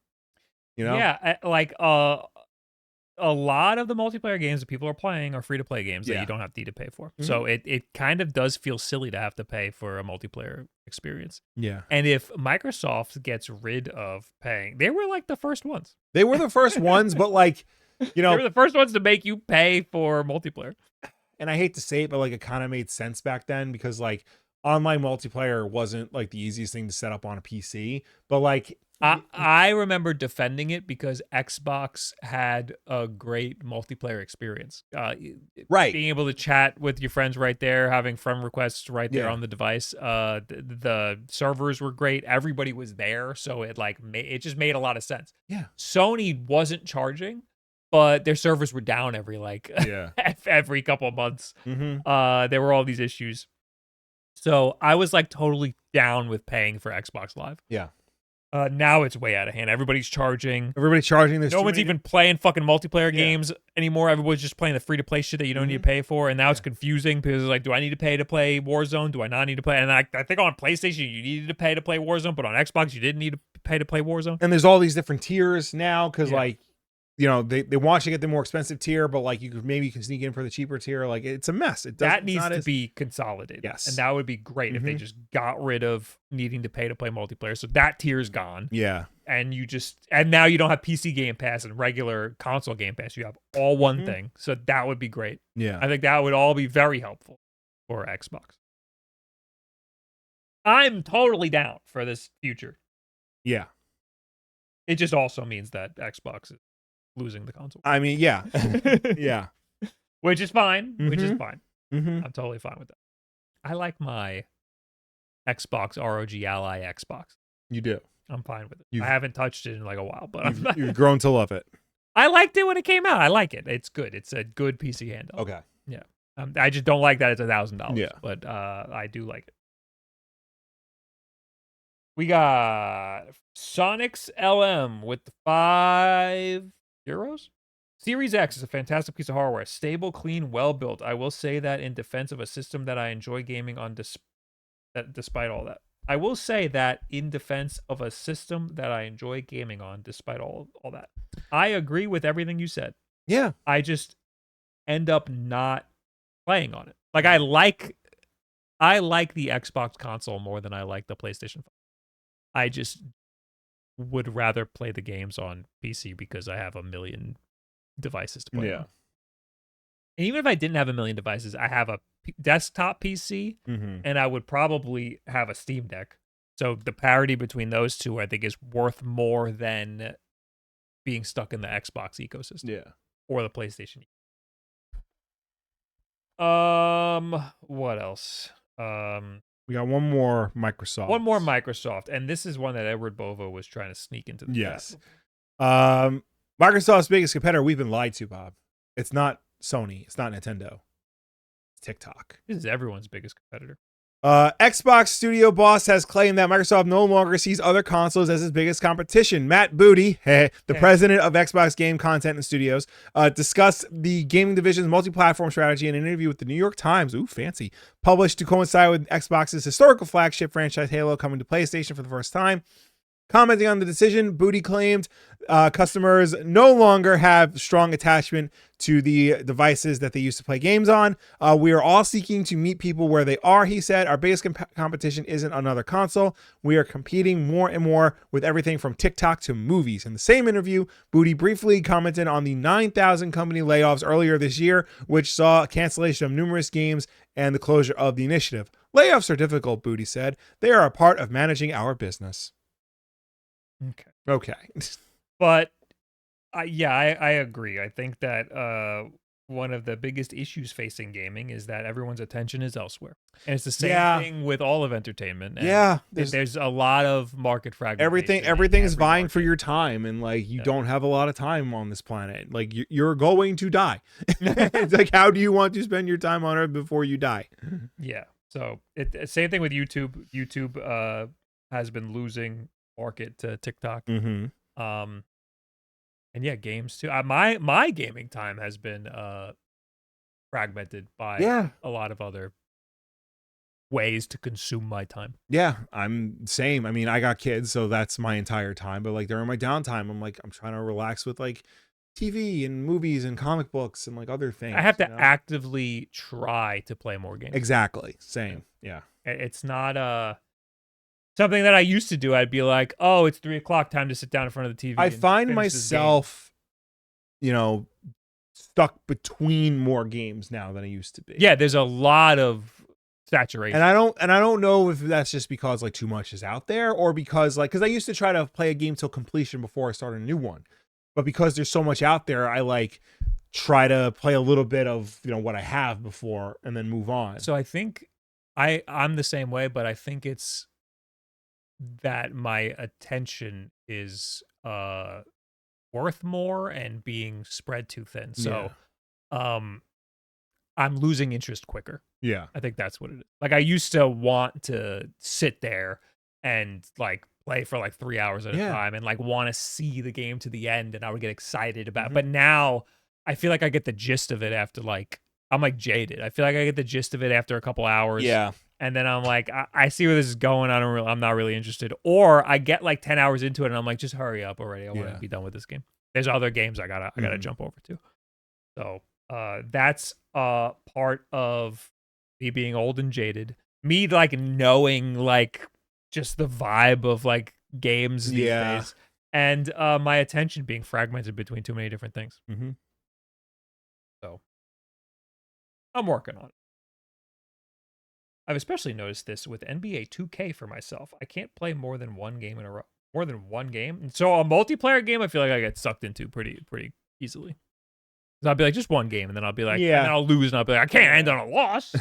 You know? Yeah, like a lot of the multiplayer games that people are playing are free-to-play games that you don't have to pay for. So it kind of does feel silly to have to pay for a multiplayer experience. Yeah. And if Microsoft gets rid of paying, they were like the first ones. They were the first ones, but like, you know. They were the first ones to make you pay for multiplayer. And I hate to say it, but like it kind of made sense back then because like online multiplayer wasn't like the easiest thing to set up on a PC, but like I remember defending it because Xbox had a great multiplayer experience. Right. Being able to chat with your friends right there, having friend requests right there on the device. The servers were great. Everybody was there. So it like it just made a lot of sense. Yeah. Sony wasn't charging, but their servers were down every every couple of months. There were all these issues. So I was like totally down with paying for Xbox Live. Yeah. Now it's way out of hand. Everybody's charging. There's no one's even playing fucking multiplayer games anymore. Everybody's just playing the free-to-play shit that you don't need to pay for. And now it's confusing because it's like, do I need to pay to play Warzone? Do I not need to play? And I think on PlayStation, you needed to pay to play Warzone. But on Xbox, you didn't need to pay to play Warzone. And there's all these different tiers now because like, you know, they want you to get the more expensive tier, but like you can sneak in for the cheaper tier. Like it's a mess. That needs to be consolidated. Yes. And that would be great if they just got rid of needing to pay multiplayer. So that tier is gone. Yeah. And now you don't have PC Game Pass and regular console Game Pass. You have all one thing. So that would be great. Yeah. I think that would all be very helpful for Xbox. I'm totally down for this future. Yeah. It just also means that Xbox is losing the console. I mean, yeah. Yeah. Which is fine. I'm totally fine with that. I like my Xbox ROG Ally Xbox. You do. I'm fine with it. I haven't touched it in like a while, but you've grown to love it. I liked it when it came out. I like it. It's good. It's a good PC handle. Okay. Yeah. I just don't like that it's $1,000. Yeah. But I do like it. We got Sonic's LM with the €5. Series X is a fantastic piece of hardware. Stable, clean, well built. I will say that in defense of a system that I enjoy gaming on despite all that. I will say that in defense of a system that I enjoy gaming on despite all that. I agree with everything you said. Yeah. I just end up not playing on it. Like I like the Xbox console more than I like the PlayStation 5. I just would rather play the games on PC because I have a million devices to play on. And even if I didn't have a million devices, I have a desktop PC, and I would probably have a Steam Deck. So the parity between those two, I think, is worth more than being stuck in the Xbox ecosystem. Yeah. Or the PlayStation. What else? We got one more Microsoft. One more Microsoft, and this is one that Edward Bovo was trying to sneak into the Yes. chat. Microsoft's biggest competitor, we've been lied to, Bob. It's not Sony. It's not Nintendo. It's TikTok. This is everyone's biggest competitor. Xbox studio boss has claimed that Microsoft no longer sees other consoles as its biggest competition. Matt Booty, president of Xbox Game Content and Studios, discussed the gaming division's multi-platform strategy in an interview with the New York Times. Ooh, fancy. Published to coincide with Xbox's historical flagship franchise Halo coming to PlayStation for the first time. Commenting on the decision, Booty claimed customers no longer have strong attachment to the devices that they used to play games on. We are all seeking to meet people where they are, he said. Our biggest competition isn't another console. We are competing more and more with everything from TikTok to movies. In the same interview, Booty briefly commented on the 9,000 company layoffs earlier this year, which saw a cancellation of numerous games and the closure of the initiative. Layoffs are difficult, Booty said. They are a part of managing our business. Okay. But I agree. I think that one of the biggest issues facing gaming is that everyone's attention is elsewhere, and it's the same thing with all of entertainment. And there's a lot of market fragmentation. Everything is vying for your time, and like you don't have a lot of time on this planet. Like you're going to die. It's like, how do you want to spend your time on Earth before you die? Yeah. So same thing with YouTube. YouTube has been losing market to TikTok. Mm-hmm. And yeah, games too. My gaming time has been fragmented by a lot of other ways to consume my time. Yeah, I'm same. I mean, I got kids, so that's my entire time. But like during my downtime, I'm trying to relax with like TV and movies and comic books and like other things. I have to actively try to play more games. Exactly. Same. Yeah. It's not something that I used to do. I'd be like, oh, it's 3:00, time to sit down in front of the TV. I find myself, stuck between more games now than I used to be. Yeah, there's a lot of saturation. And I don't know if that's just because like too much is out there, or because I used to try to play a game till completion before I started a new one. But because there's so much out there, I like try to play a little bit of, what I have before and then move on. So I think I'm the same way, but I think it's that my attention is worth more and being spread too thin. So I'm losing interest quicker. Yeah. I think that's what it is. Like I used to want to sit there and like play for like 3 hours at a time and like want to see the game to the end, and I would get excited about it. But now I feel like I get the gist of it after I'm like jaded. I feel like I get the gist of it after a couple hours. Yeah. And then I'm like, I see where this is going. I'm not really interested. Or I get like 10 hours into it, and I'm like, just hurry up already. I want to be done with this game. There's other games I gotta jump over to. So that's part of me being old and jaded. Me like knowing like just the vibe of like games these days, and my attention being fragmented between too many different things. Mm-hmm. So I'm working on it. I've especially noticed this with NBA 2K for myself. I can't play more than one game in a row. More than one game. And so a multiplayer game, I feel like I get sucked into pretty easily. So I'll be like, just one game, and then I'll be like, and then I'll lose, and I'll be like, I can't end on a loss.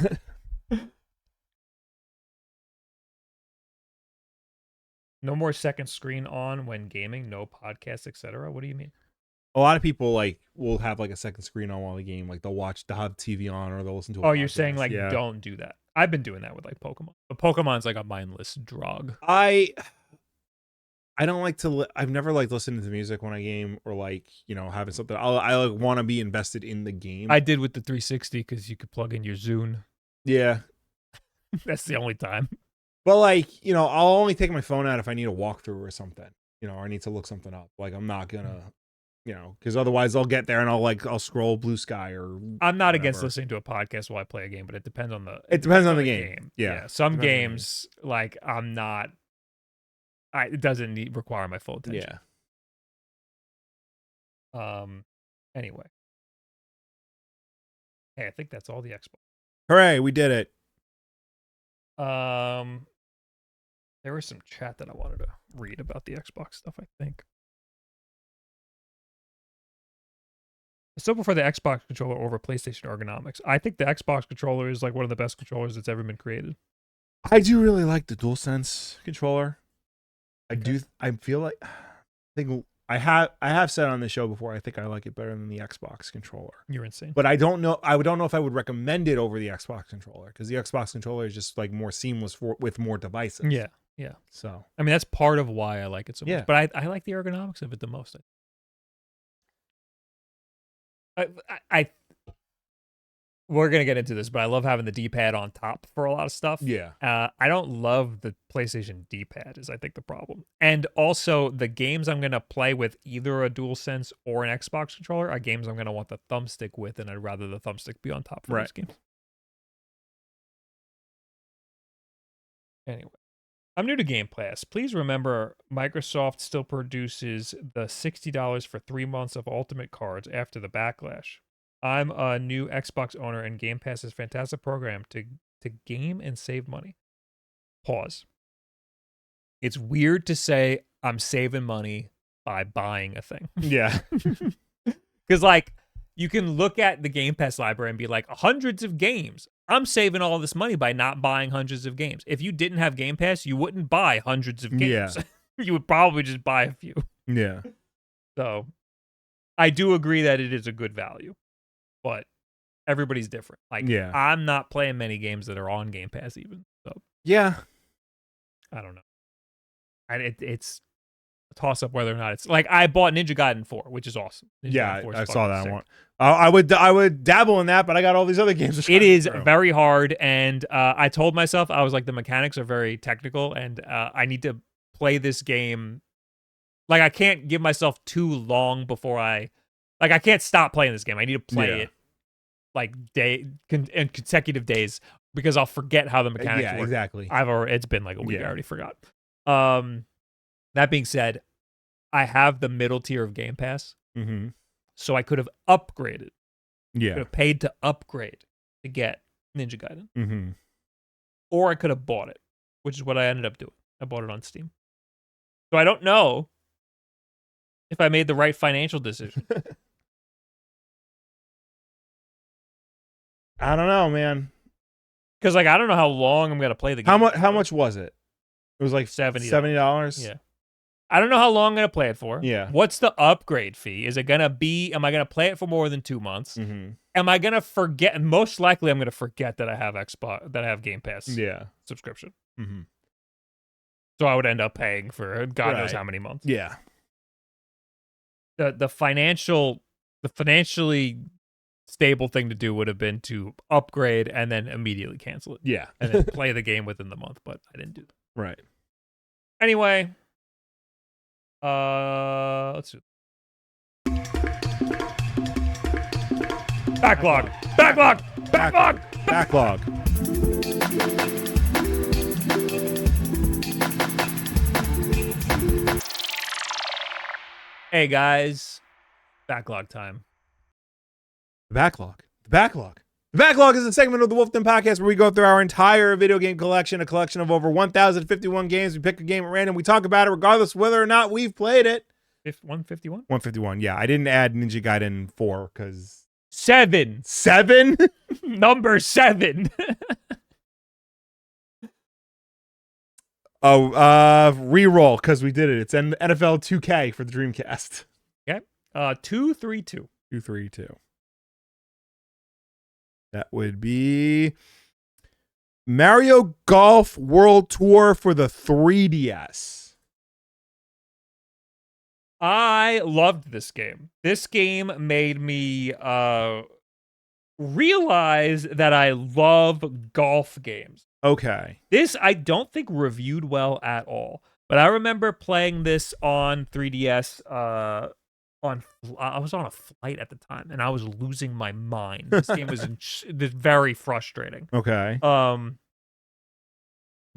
No more second screen on when gaming, no podcasts, etc. What do you mean? A lot of people like will have like a second screen on while the game, like they'll have TV on, or they'll listen to a podcast. You're saying like don't do that. I've been doing that with like Pokemon. But Pokemon's like a mindless drug. I don't like to I've never like listened to music when I game, or like, having something. I like want to be invested in the game. I did with the 360 because you could plug in your Zune. Yeah. That's the only time. But like, I'll only take my phone out if I need a walkthrough or something, or I need to look something up. Like I'm not gonna, because otherwise I'll get there and I'll scroll Blue Sky or. I'm not against listening to a podcast while I play a game, but it depends on the. It depends on the game. Yeah. Some games like I'm not. It doesn't require my full attention. Yeah. Anyway. Hey, I think that's all the Xbox. Hooray, we did it. There was some chat that I wanted to read about the Xbox stuff, I think. I still prefer the Xbox controller over PlayStation ergonomics. I think the Xbox controller is like one of the best controllers that's ever been created. I do really like the DualSense controller. Okay. I feel like I have said on the show before, I think I like it better than the Xbox controller. You're insane. But I don't know if I would recommend it over the Xbox controller, because the Xbox controller is just like more seamless with more devices. Yeah. So I mean, that's part of why I like it so much. Yeah. But I like the ergonomics of it the most. I we're gonna get into this, but I love having the D-pad on top for a lot of stuff. Yeah. I don't love the PlayStation D-pad is I think the problem. And also the games I'm gonna play with either a DualSense or an Xbox controller are games I'm gonna want the thumbstick with, and I'd rather the thumbstick be on top for those games. Anyway, I'm new to Game Pass. Please remember Microsoft still produces the $60 for 3 months of Ultimate cards after the backlash. I'm a new Xbox owner, and Game Pass is a fantastic program to game and save money. Pause. It's weird to say I'm saving money by buying a thing. Yeah. Because, like, you can look at the Game Pass library and be like, hundreds of games. I'm saving all this money by not buying hundreds of games. If you didn't have Game Pass, you wouldn't buy hundreds of games. Yeah. You would probably just buy a few. Yeah. So I do agree that it is a good value, but everybody's different. Like, Yeah. I'm not playing many games that are on Game Pass even. So Yeah. I don't know. It's a toss up whether or not it's like I bought Ninja Gaiden 4, which is awesome. Ninja Yeah, Gaiden 4 is I saw fucking that sick. one. I would dabble in that, but I got all these other games. It is very hard, and I told myself, I was like, the mechanics are very technical, and I need to play this game. Like, I can't give myself too long before I can't stop playing this game. I need to play it like in consecutive days, because I'll forget how the mechanics work. Exactly. It's been like a week. I already forgot. That being said, I have the middle tier of Game Pass, so I could have upgraded. Yeah. Could have paid to upgrade to get Ninja Gaiden, or I could have bought it, which is what I ended up doing. I bought it on Steam, so I don't know if I made the right financial decision. I don't know, man. Because, like, I don't know how long I'm gonna play the game. How much was it? It was like $70. Yeah. I don't know how long I'm gonna play it for. Yeah. What's the upgrade fee? Is it gonna be? Am I gonna play it for more than 2 months? Am I gonna forget? Most likely, I'm gonna forget that I have Game Pass. Subscription. So I would end up paying for God knows how many months. Yeah. The financially stable thing to do would have been to upgrade and then immediately cancel it. Yeah. And then play the game within the month, but I didn't do that. Right. Anyway, let's do Backlog. Hey guys, backlog time. The Backlog is a segment of the WULFF Den Podcast where we go through our entire video game collection, a collection of over 1,051 games. We pick a game at random. We talk about it regardless of whether or not we've played it. 151? 151, yeah. I didn't add Ninja Gaiden 4 because... 7. 7? Number 7. Reroll, because we did it. It's NFL 2K for the Dreamcast. Okay. 232. 232. That would be Mario Golf World Tour for the 3DS. I loved this game. This game made me realize that I love golf games. Okay. This I don't think reviewed well at all, but I remember playing this on 3DS. I was on a flight at the time, and I was losing my mind. This game was very frustrating. Okay. But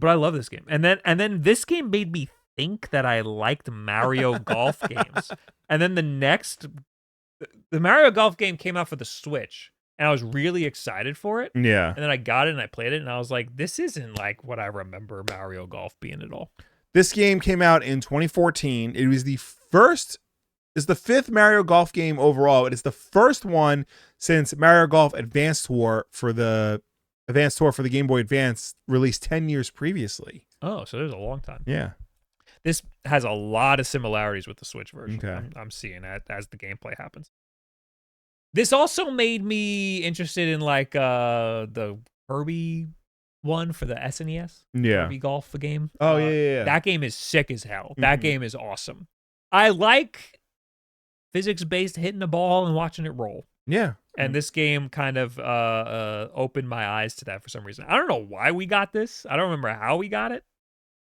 I love this game, and then this game made me think that I liked Mario Golf games, and then the Mario Golf game came out for the Switch, and I was really excited for it. Yeah. And then I got it and I played it, and I was like, this isn't like what I remember Mario Golf being at all. This game came out in 2014. It was the fifth Mario Golf game overall. It is the first one since Mario Golf Advance Tour for the Game Boy Advance, released 10 years previously. Oh, so there's a long time. Yeah. This has a lot of similarities with the Switch version. Okay. I'm seeing that as the gameplay happens. This also made me interested in like the Kirby one for the SNES. Yeah. Kirby Golf, the game. Oh, yeah. That game is sick as hell. That game is awesome. I like physics-based hitting the ball and watching it roll. Yeah. And this game kind of opened my eyes to that for some reason. I don't know why we got this. I don't remember how we got it.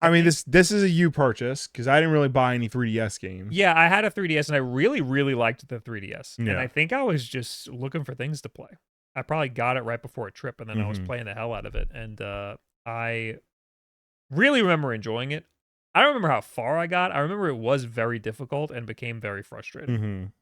I mean, this is a U purchase because I didn't really buy any 3DS games. Yeah, I had a 3DS and I really, really liked the 3DS. Yeah. And I think I was just looking for things to play. I probably got it right before a trip and then I was playing the hell out of it. And I really remember enjoying it. I don't remember how far I got. I remember it was very difficult and became very frustrating.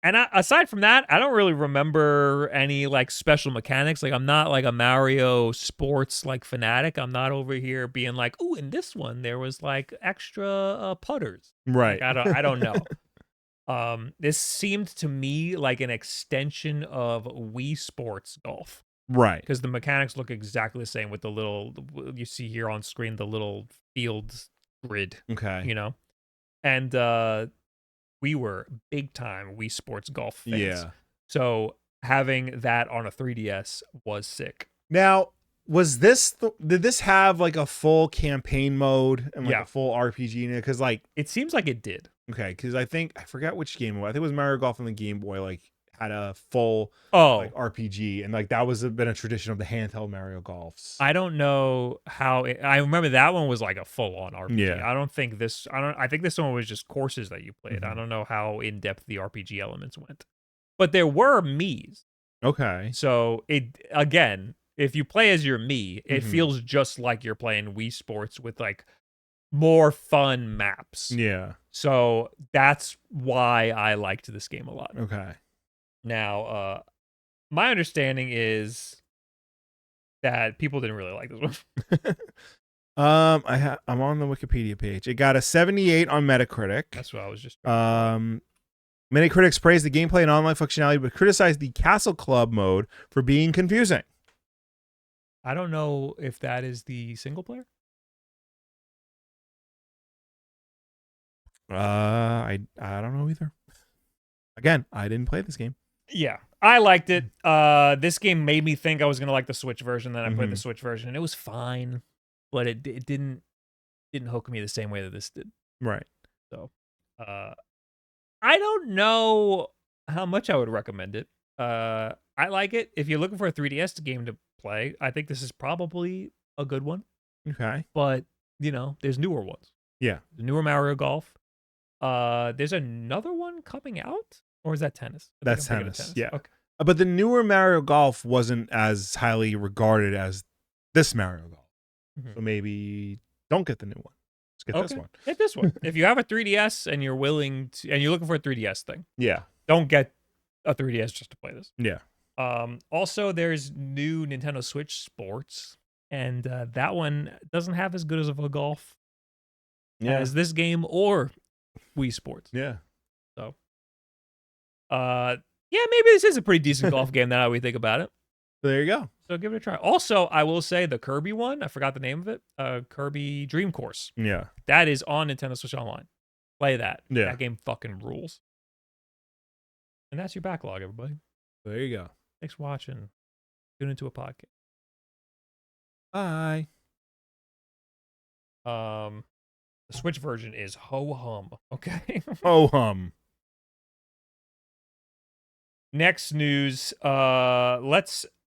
And aside from that, I don't really remember any like special mechanics. Like I'm not like a Mario sports like fanatic. I'm not over here being like, "Ooh, in this one there was like extra putters." Right. Like, I don't know. This seemed to me like an extension of Wii Sports Golf. Right. Because the mechanics look exactly the same with the little you see here on screen, the little field grid. Okay. You know, and we were big time Wii Sports Golf fans. Yeah. So having that on a 3DS was sick. Now, did this have like a full campaign mode and like a full RPG in it? Because like it seems like it did. Okay, because I forgot which game it was. I think it was Mario Golf on the Game Boy. Like had a full like RPG, and like that been a tradition of the handheld Mario Golfs. I don't know how I remember that one was like a full on RPG. Yeah. I think this one was just courses that you played. I don't know how in depth the RPG elements went. But there were Miis. Okay. So if you play as your Mii, it feels just like you're playing Wii Sports with like more fun maps. Yeah. So that's why I liked this game a lot. Okay. Now, my understanding is that people didn't really like this one. I'm on the Wikipedia page. It got a 78 on Metacritic. That's what I was just. Many critics praised the gameplay and online functionality, but criticized the Castle Club mode for being confusing. I don't know if that is the single player. I don't know either. Again, I didn't play this game. Yeah, I liked it. This game made me think I was gonna like the Switch version. Then I played the Switch version, and it was fine, but it didn't hook me the same way that this did. Right. So, I don't know how much I would recommend it. I like it. If you're looking for a 3DS game to play, I think this is probably a good one. Okay. But there's newer ones. Yeah. The newer Mario Golf. There's another one coming out. Or is that tennis? That's tennis. Yeah. Okay. But the newer Mario Golf wasn't as highly regarded as this Mario Golf. So maybe don't get the new one. Just get this one. Get this one. If you have a 3DS and you're willing to, and you're looking for a 3DS thing. Yeah. Don't get a 3DS just to play this. Yeah. Also, there's new Nintendo Switch Sports, and that one doesn't have as good of a golf as this game or Wii Sports. Yeah. So. Maybe this is a pretty decent golf game now that we think about it. There you go. So give it a try. Also, I will say the Kirby one, I forgot the name of it, Kirby Dream Course. Yeah. That is on Nintendo Switch Online. Play that. Yeah. That game fucking rules. And that's your backlog, everybody. There you go. Thanks for watching. Tune into a podcast. Bye. The Switch version is ho-hum, okay? Ho-hum. Next news, let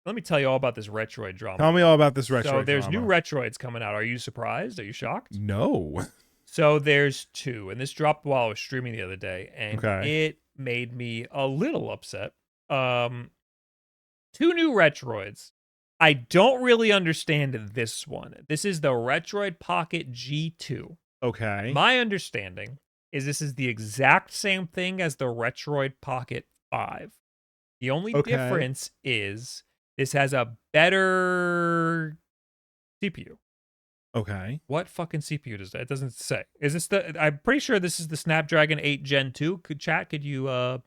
me tell you all about this Retroid drama. Tell me all about this Retroid drama. So there's new Retroids coming out. Are you surprised? Are you shocked? No. So there's two, and this dropped while I was streaming the other day, and it made me a little upset. Two new Retroids. I don't really understand this one. This is the Retroid Pocket G2. Okay. My understanding is this is the exact same thing as the Retroid Pocket 5. The only Okay. difference is this has a better CPU. Okay. What fucking CPU does that? It doesn't say. Is this the? I'm pretty sure this is the Snapdragon 8 Gen 2. Could you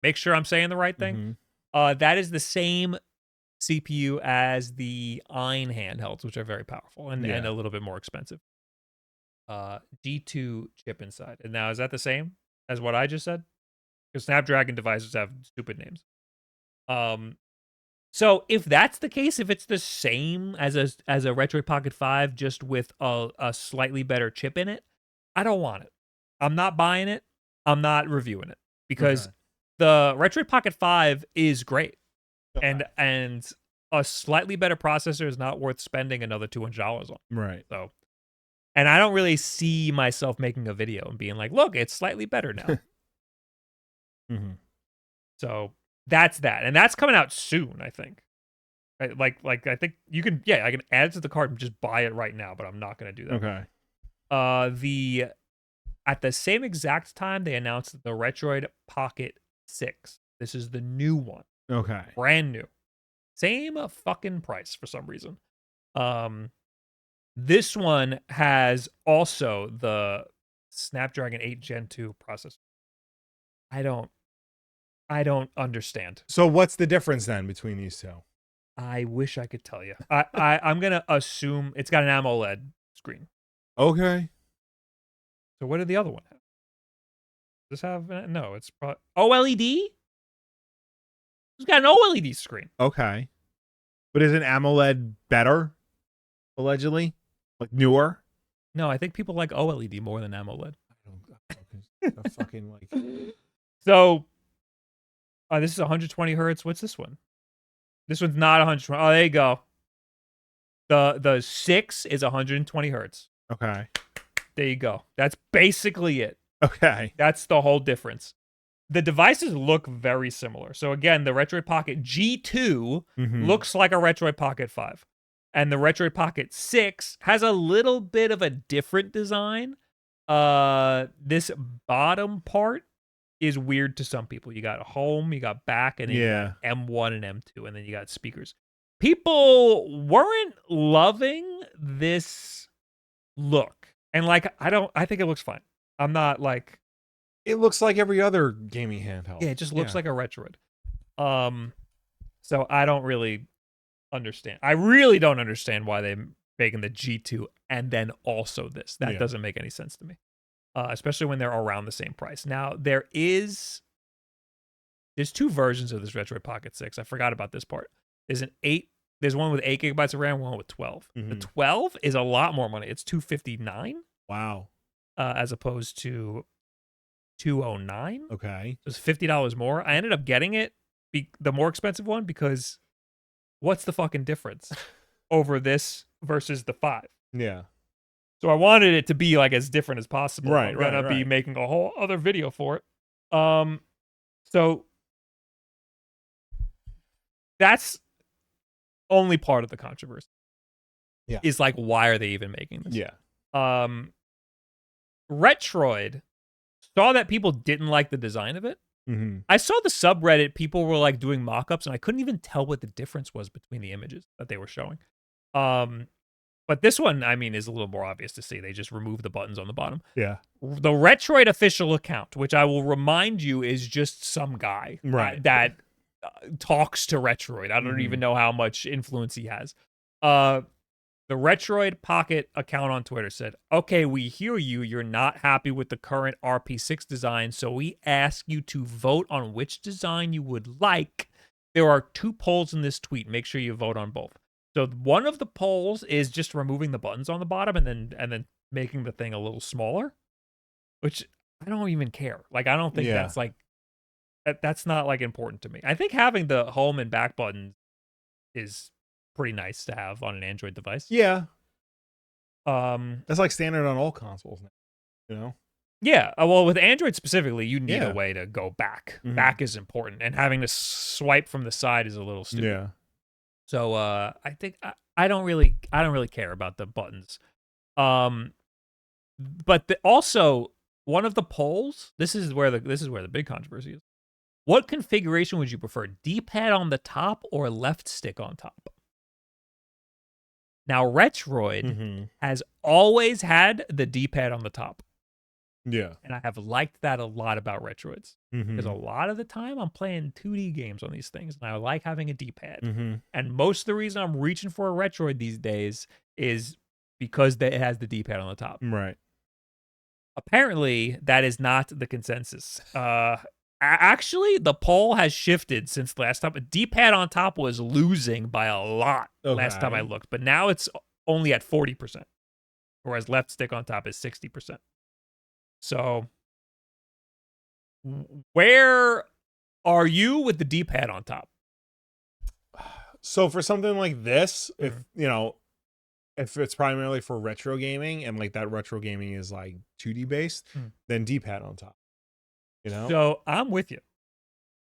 make sure I'm saying the right thing? That is the same CPU as the Ein handhelds, which are very powerful and a little bit more expensive. G2 chip inside. And now, is that the same as what I just said? Because Snapdragon devices have stupid names. So if that's the case, if it's the same as a Retroid Pocket 5, just with a slightly better chip in it, I don't want it. I'm not buying it. I'm not reviewing it because the Retroid Pocket 5 is great, and a slightly better processor is not worth spending another $200 on. Right. So, and I don't really see myself making a video and being like, "Look, it's slightly better now." So that's that, and that's coming out soon, I think. Like I think you can, I can add it to the cart and just buy it right now, but I'm not going to do that. Okay. At the same exact time, they announced the Retroid Pocket 6. This is the new one. Okay. Brand new. Same fucking price for some reason. This one has also the Snapdragon 8 Gen 2 processor. I don't understand. So what's the difference then between these two? I wish I could tell you. I'm going to assume it's got an AMOLED screen. Okay. So what did the other one have? Does this have... No, it's probably... OLED? It's got an OLED screen. Okay. But is an AMOLED better, allegedly? Like newer? No, I think people like OLED more than AMOLED. I fucking like... So, this is 120 hertz. What's this one? This one's not 120. Oh, there you go. The 6 is 120 hertz. Okay. There you go. That's basically it. Okay. That's the whole difference. The devices look very similar. So again, the Retroid Pocket G2 looks like a Retroid Pocket 5. And the Retroid Pocket 6 has a little bit of a different design. This bottom part is weird to some people. You got home, you got back, and then you got M1 and M2, and then you got speakers. People weren't loving this look. And like, I think it looks fine. I'm not like... It looks like every other gaming handheld. Yeah, it just looks like a Retroid. So I don't really understand. I really don't understand why they're making the G2 and then also this. That doesn't make any sense to me. Especially when they're around the same price. Now, there's two versions of this Retroid Pocket 6. I forgot about this part. There's one with 8 gigabytes of RAM, one with 12. The 12 is a lot more money. It's $259. Wow. As opposed to $209. Okay. So it's $50 more. I ended up getting it, the more expensive one, because what's the fucking difference over this versus the 5? Yeah. So I wanted it to be like as different as possible. Right, I'm gonna be making a whole other video for it. So that's only part of the controversy. Yeah. Is like, why are they even making this? Yeah. Retroid saw that people didn't like the design of it. I saw the subreddit, people were like doing mock-ups, and I couldn't even tell what the difference was between the images that they were showing. But this one, I mean, is a little more obvious to see. They just remove the buttons on the bottom. Yeah. The Retroid official account, which I will remind you is just some guy that talks to Retroid. I don't even know how much influence he has. The Retroid Pocket account on Twitter said, "Okay, we hear you. You're not happy with the current RP6 design, so we ask you to vote on which design you would like. There are 2 polls in this tweet. Make sure you vote on both." So one of the polls is just removing the buttons on the bottom and then making the thing a little smaller, which I don't even care. Like, I don't think that's not like important to me. I think having the home and back buttons is pretty nice to have on an Android device. Yeah. That's like standard on all consoles now, you know? Yeah. Well, with Android specifically, you need a way to go back. Back is important, and having to swipe from the side is a little stupid. Yeah. So I think I don't really care about the buttons. But also one of the polls, this is where the big controversy is. What configuration would you prefer? D-pad on the top or left stick on top? Now, Retroid has always had the D-pad on the top. Yeah. And I have liked that a lot about Retroids. Because a lot of the time I'm playing 2D games on these things, and I like having a D-pad. And most of the reason I'm reaching for a Retroid these days is because it has the D-pad on the top. Right. Apparently, that is not the consensus. Actually, the poll has shifted since last time. A D-pad on top was losing by a lot last time I looked, but now it's only at 40%, whereas left stick on top is 60%. So, where are you with the D-pad on top? So for something like this, if if it's primarily for retro gaming and like that retro gaming is like 2D based, then D-pad on top. So I'm with you.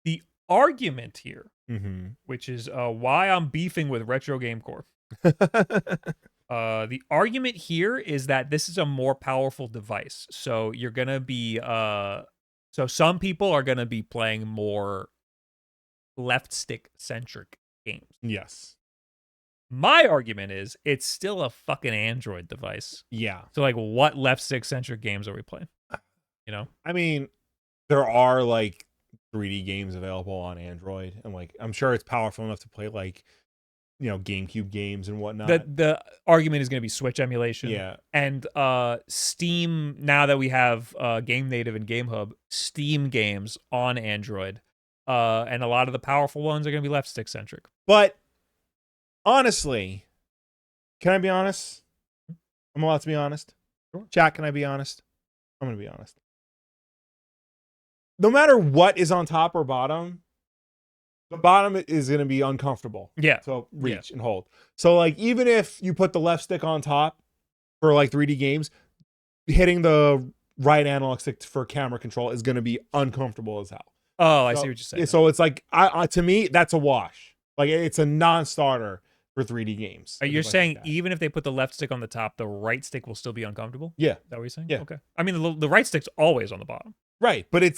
The argument here, which is why I'm beefing with Retro Game Corps. The argument here is that this is a more powerful device. So you're going to be, so some people are going to be playing more left stick centric games. Yes. My argument is it's still a fucking Android device. Yeah. So like what left stick centric games are we playing? I mean, there are like 3D games available on Android, and like I'm sure it's powerful enough to play like GameCube games and whatnot. The argument is going to be Switch emulation. Yeah. And Steam, now that we have Game Native and Game Hub, Steam games on Android, and a lot of the powerful ones are going to be left stick centric. But honestly, can I be honest? I'm allowed to be honest. Sure. Chat, can I be honest? I'm going to be honest. No matter what is on top or bottom, the bottom is going to be uncomfortable. Yeah. So reach and hold. So like even if you put the left stick on top for like 3D games, hitting the right analog stick for camera control is going to be uncomfortable as hell. Oh, I see what you're saying. So it's like, to me, that's a wash. Like it's a non-starter for 3D games. You're saying like even if they put the left stick on the top, the right stick will still be uncomfortable? Yeah. Is that what you're saying? Yeah. Okay. I mean, the right stick's always on the bottom. Right, but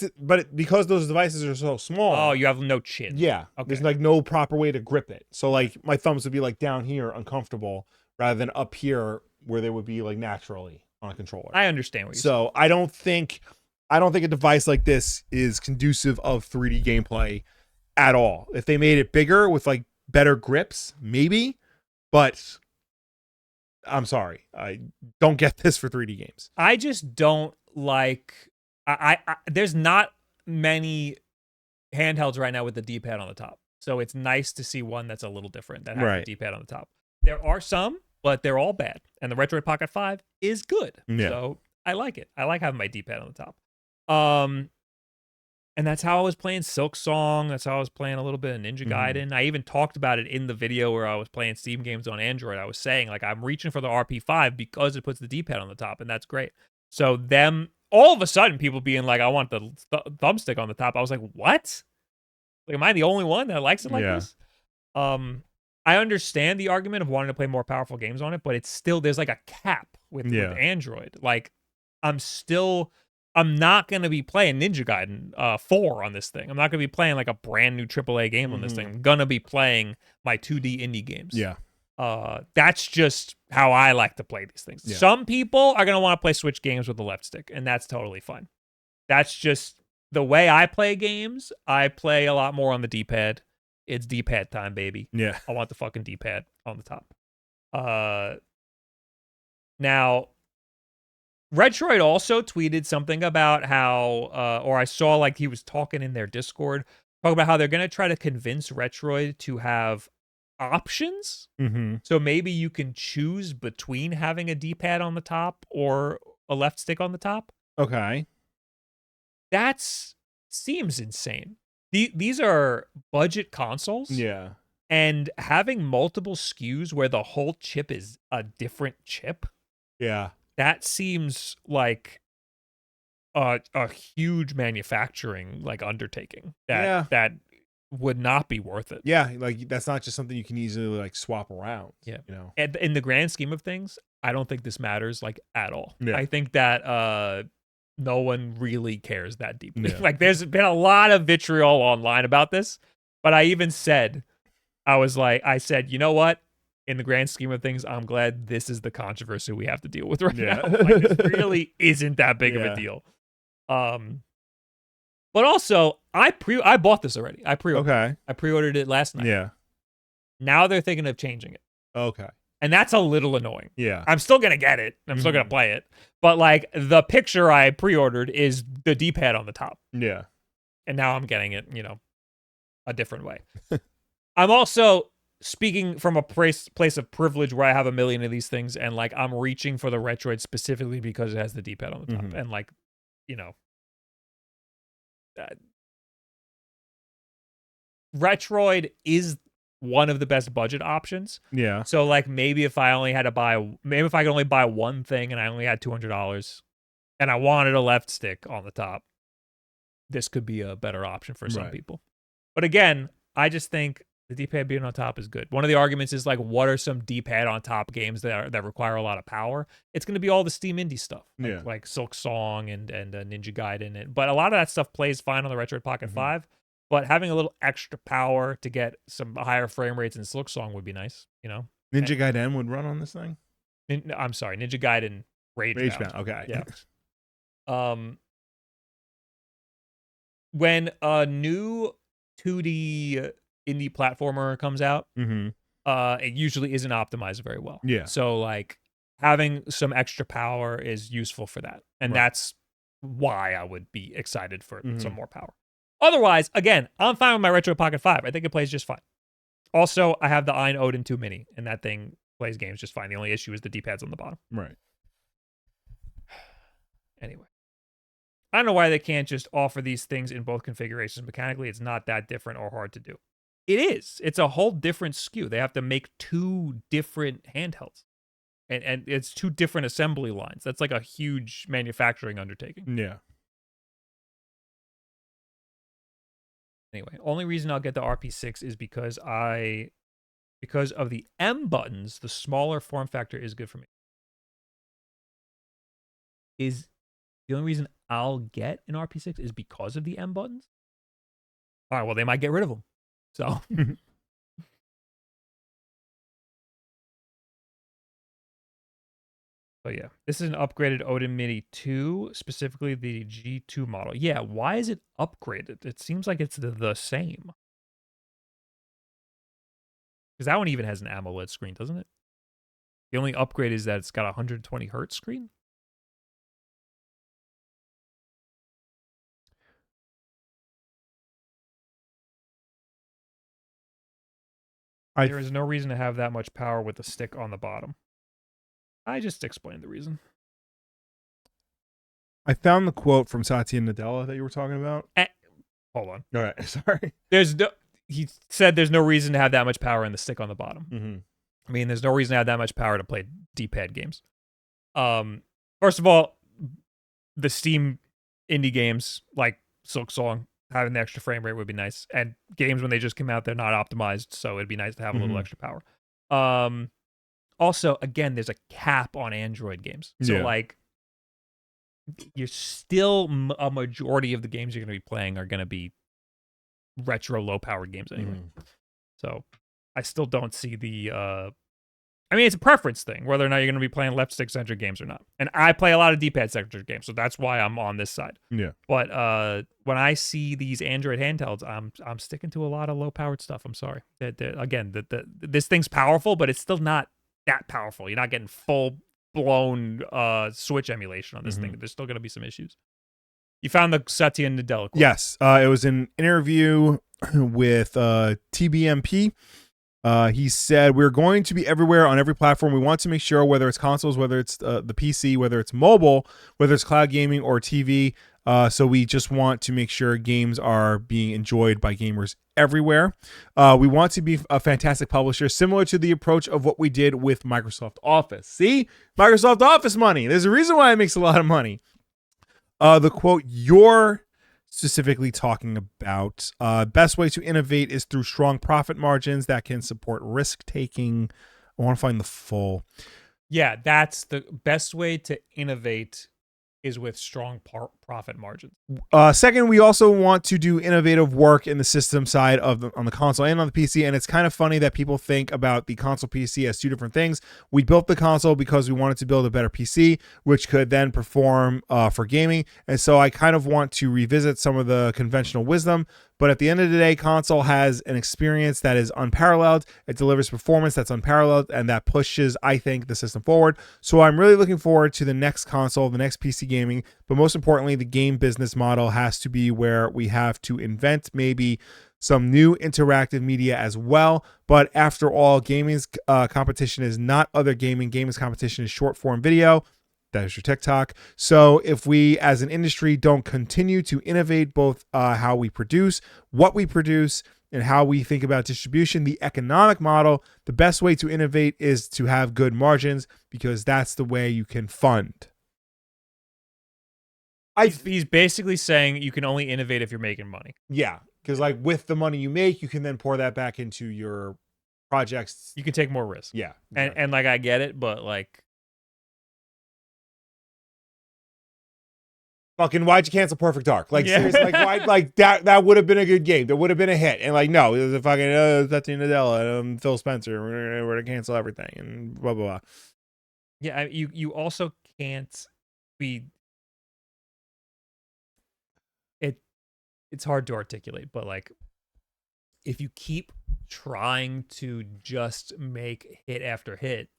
because those devices are so small. Oh, you have no chin. Yeah, okay. There's like no proper way to grip it. So like my thumbs would be like down here, uncomfortable, rather than up here where they would be like naturally on a controller. I understand what you're saying. So I don't think a device like this is conducive of 3D gameplay at all. If they made it bigger with like better grips, maybe, but I'm sorry, I don't get this for 3D games. I just don't like. I there's not many handhelds right now with the D-pad on the top. So it's nice to see one that's a little different that has the D-pad on the top. There are some, but they're all bad. And the Retroid Pocket 5 is good. Yeah. So I like it. I like having my D-pad on the top. And that's how I was playing Silk Song. That's how I was playing a little bit of Ninja Gaiden. I even talked about it in the video where I was playing Steam games on Android. I was saying, like, I'm reaching for the RP5 because it puts the D-pad on the top, and that's great. So all of a sudden, people being like, I want the thumbstick on the top. I was like, what? Like, am I the only one that likes it like this? I understand the argument of wanting to play more powerful games on it, but it's still, there's like a cap with Android. Like, I'm not going to be playing Ninja Gaiden 4 on this thing. I'm not going to be playing like a brand new AAA game on this thing. I'm going to be playing my 2D indie games. Yeah. That's just how I like to play these things. Some people are going to want to play Switch games with the left stick, and that's totally fine. That's just the way I play games. I play a lot more on the D-pad. It's D-pad time, baby. Yeah. I want the fucking D-pad on the top. Now, Retroid also tweeted something about how, or I saw like he was talking in their Discord, talking about how they're going to try to convince Retroid to have options. So maybe you can choose between having a D-pad on the top or a left stick on the top. Okay. That seems insane. These are budget consoles. Yeah. And having multiple SKUs where the whole chip is a different chip. Yeah. That seems like a huge manufacturing like undertaking that would not be worth it. Yeah, like that's not just something you can easily like swap around. Yeah, you know. And in the grand scheme of things, I don't think this matters like at all. Yeah. I think that no one really cares that deeply. Yeah. Like, there's been a lot of vitriol online about this, but I even said, I said, you know what? In the grand scheme of things, I'm glad this is the controversy we have to deal with right now. Like, it really isn't that big of a deal. But also, I bought this already. I pre-ordered it last night. Yeah. Now they're thinking of changing it. Okay. And that's a little annoying. Yeah. I'm still going to get it. I'm still going to play it. But like, the picture I pre-ordered is the D-pad on the top. Yeah. And now I'm getting it, a different way. I'm also speaking from a place of privilege where I have a million of these things, and like, I'm reaching for the Retroid specifically because it has the D-pad on the top. And like, Retroid is one of the best budget options. Yeah. So like, maybe if I could only buy one thing and I only had $200 and I wanted a left stick on the top, this could be a better option for some people. But again, I just think the D-pad being on top is good. One of the arguments is like, what are some D-pad on top games that require a lot of power? It's going to be all the Steam indie stuff, like Silk Song and Ninja Gaiden. But a lot of that stuff plays fine on the Retroid Pocket 5. But having a little extra power to get some higher frame rates in Silk Song would be nice, Ninja Gaiden would run on this thing? I'm sorry, Ninja Gaiden Ragebound. Okay. Yeah. When a new 2D indie platformer comes out, it usually isn't optimized very well. Yeah. So like, having some extra power is useful for that. And that's why I would be excited for some more power. Otherwise, again, I'm fine with my Retroid Pocket 5. I think it plays just fine. Also, I have the Ein Odin 2 Mini, and that thing plays games just fine. The only issue is the D-pad's on the bottom. Right. Anyway. I don't know why they can't just offer these things in both configurations. Mechanically, it's not that different or hard to do. It is. It's a whole different SKU. They have to make 2 different handhelds. And it's 2 different assembly lines. That's like a huge manufacturing undertaking. Yeah. Anyway, only reason I'll get the RP6 is because of the M buttons, the smaller form factor is good for me. Is the only reason I'll get an RP6 is because of the M buttons? All right, well, they might get rid of them. So. But yeah, this is an upgraded Odin Mini 2, specifically the G2 model. Yeah, why is it upgraded? It seems like it's the same. Because that one even has an AMOLED screen, doesn't it? The only upgrade is that it's got a 120 hertz screen. There is no reason to have that much power with the stick on the bottom. I just explained the reason. I found the quote from Satya Nadella that you were talking about. Hold on. All right, sorry. He said there's no reason to have that much power in the stick on the bottom. I mean, there's no reason to have that much power to play D-pad games. First of all, the Steam indie games like Silk Song, having the extra frame rate would be nice. And games, when they just come out, they're not optimized, so it'd be nice to have a little extra power. Also, again, there's a cap on Android games. So, like, you're still, a majority of the games you're going to be playing are going to be retro, low-powered games anyway. So, I still don't see the... I mean, it's a preference thing, whether or not you're going to be playing left-stick-centric games or not. And I play a lot of D-pad-centric games, so that's why I'm on this side. Yeah. But when I see these Android handhelds, I'm sticking to a lot of low-powered stuff. I'm sorry. Again, this thing's powerful, but it's still not that powerful. You're not getting full-blown Switch emulation on this thing. There's still going to be some issues. You found the Satya Nadella quote. Yes. It was an interview with TBMP. He said, we're going to be everywhere on every platform. We want to make sure, whether it's consoles, whether it's the PC, whether it's mobile, whether it's cloud gaming or TV. So we just want to make sure games are being enjoyed by gamers everywhere. We want to be a fantastic publisher, similar to the approach of what we did with Microsoft Office. See? Microsoft Office money. There's a reason why it makes a lot of money. The quote you're specifically talking about, best way to innovate is through strong profit margins that can support risk taking. I want to find the full. Yeah, that's the best way to innovate is with strong profit margins. Second, we also want to do innovative work in the system side on the console and on the PC. And it's kind of funny that people think about the console PC as two different things. We built the console because we wanted to build a better PC, which could then perform for gaming. And so I kind of want to revisit some of the conventional wisdom. But at the end of the day, console has an experience that is unparalleled. It delivers performance that's unparalleled, and that pushes, I think, the system forward. So I'm really looking forward to the next console, the next PC gaming. But most importantly, the game business model has to be where we have to invent maybe some new interactive media as well. But after all, gaming's competition is not other gaming. Gaming's competition is short form video. That is your TikTok. So if we as an industry don't continue to innovate both how we produce, what we produce, and how we think about distribution, the economic model, the best way to innovate is to have good margins, because that's the way you can fund. He's basically saying you can only innovate if you're making money. Yeah, because like with the money you make, you can then pour that back into your projects. You can take more risk. Yeah. And like I get it, but like, fucking, why'd you cancel Perfect Dark? Like, Yeah. seriously, like, why? Like that would have been a good game. That would have been a hit. And like, no, it was a fucking Satya Nadella and Phil Spencer. We're gonna cancel everything and blah blah blah. Yeah, you also can't be. It's hard to articulate, but like, if you keep trying to just make hit after hit,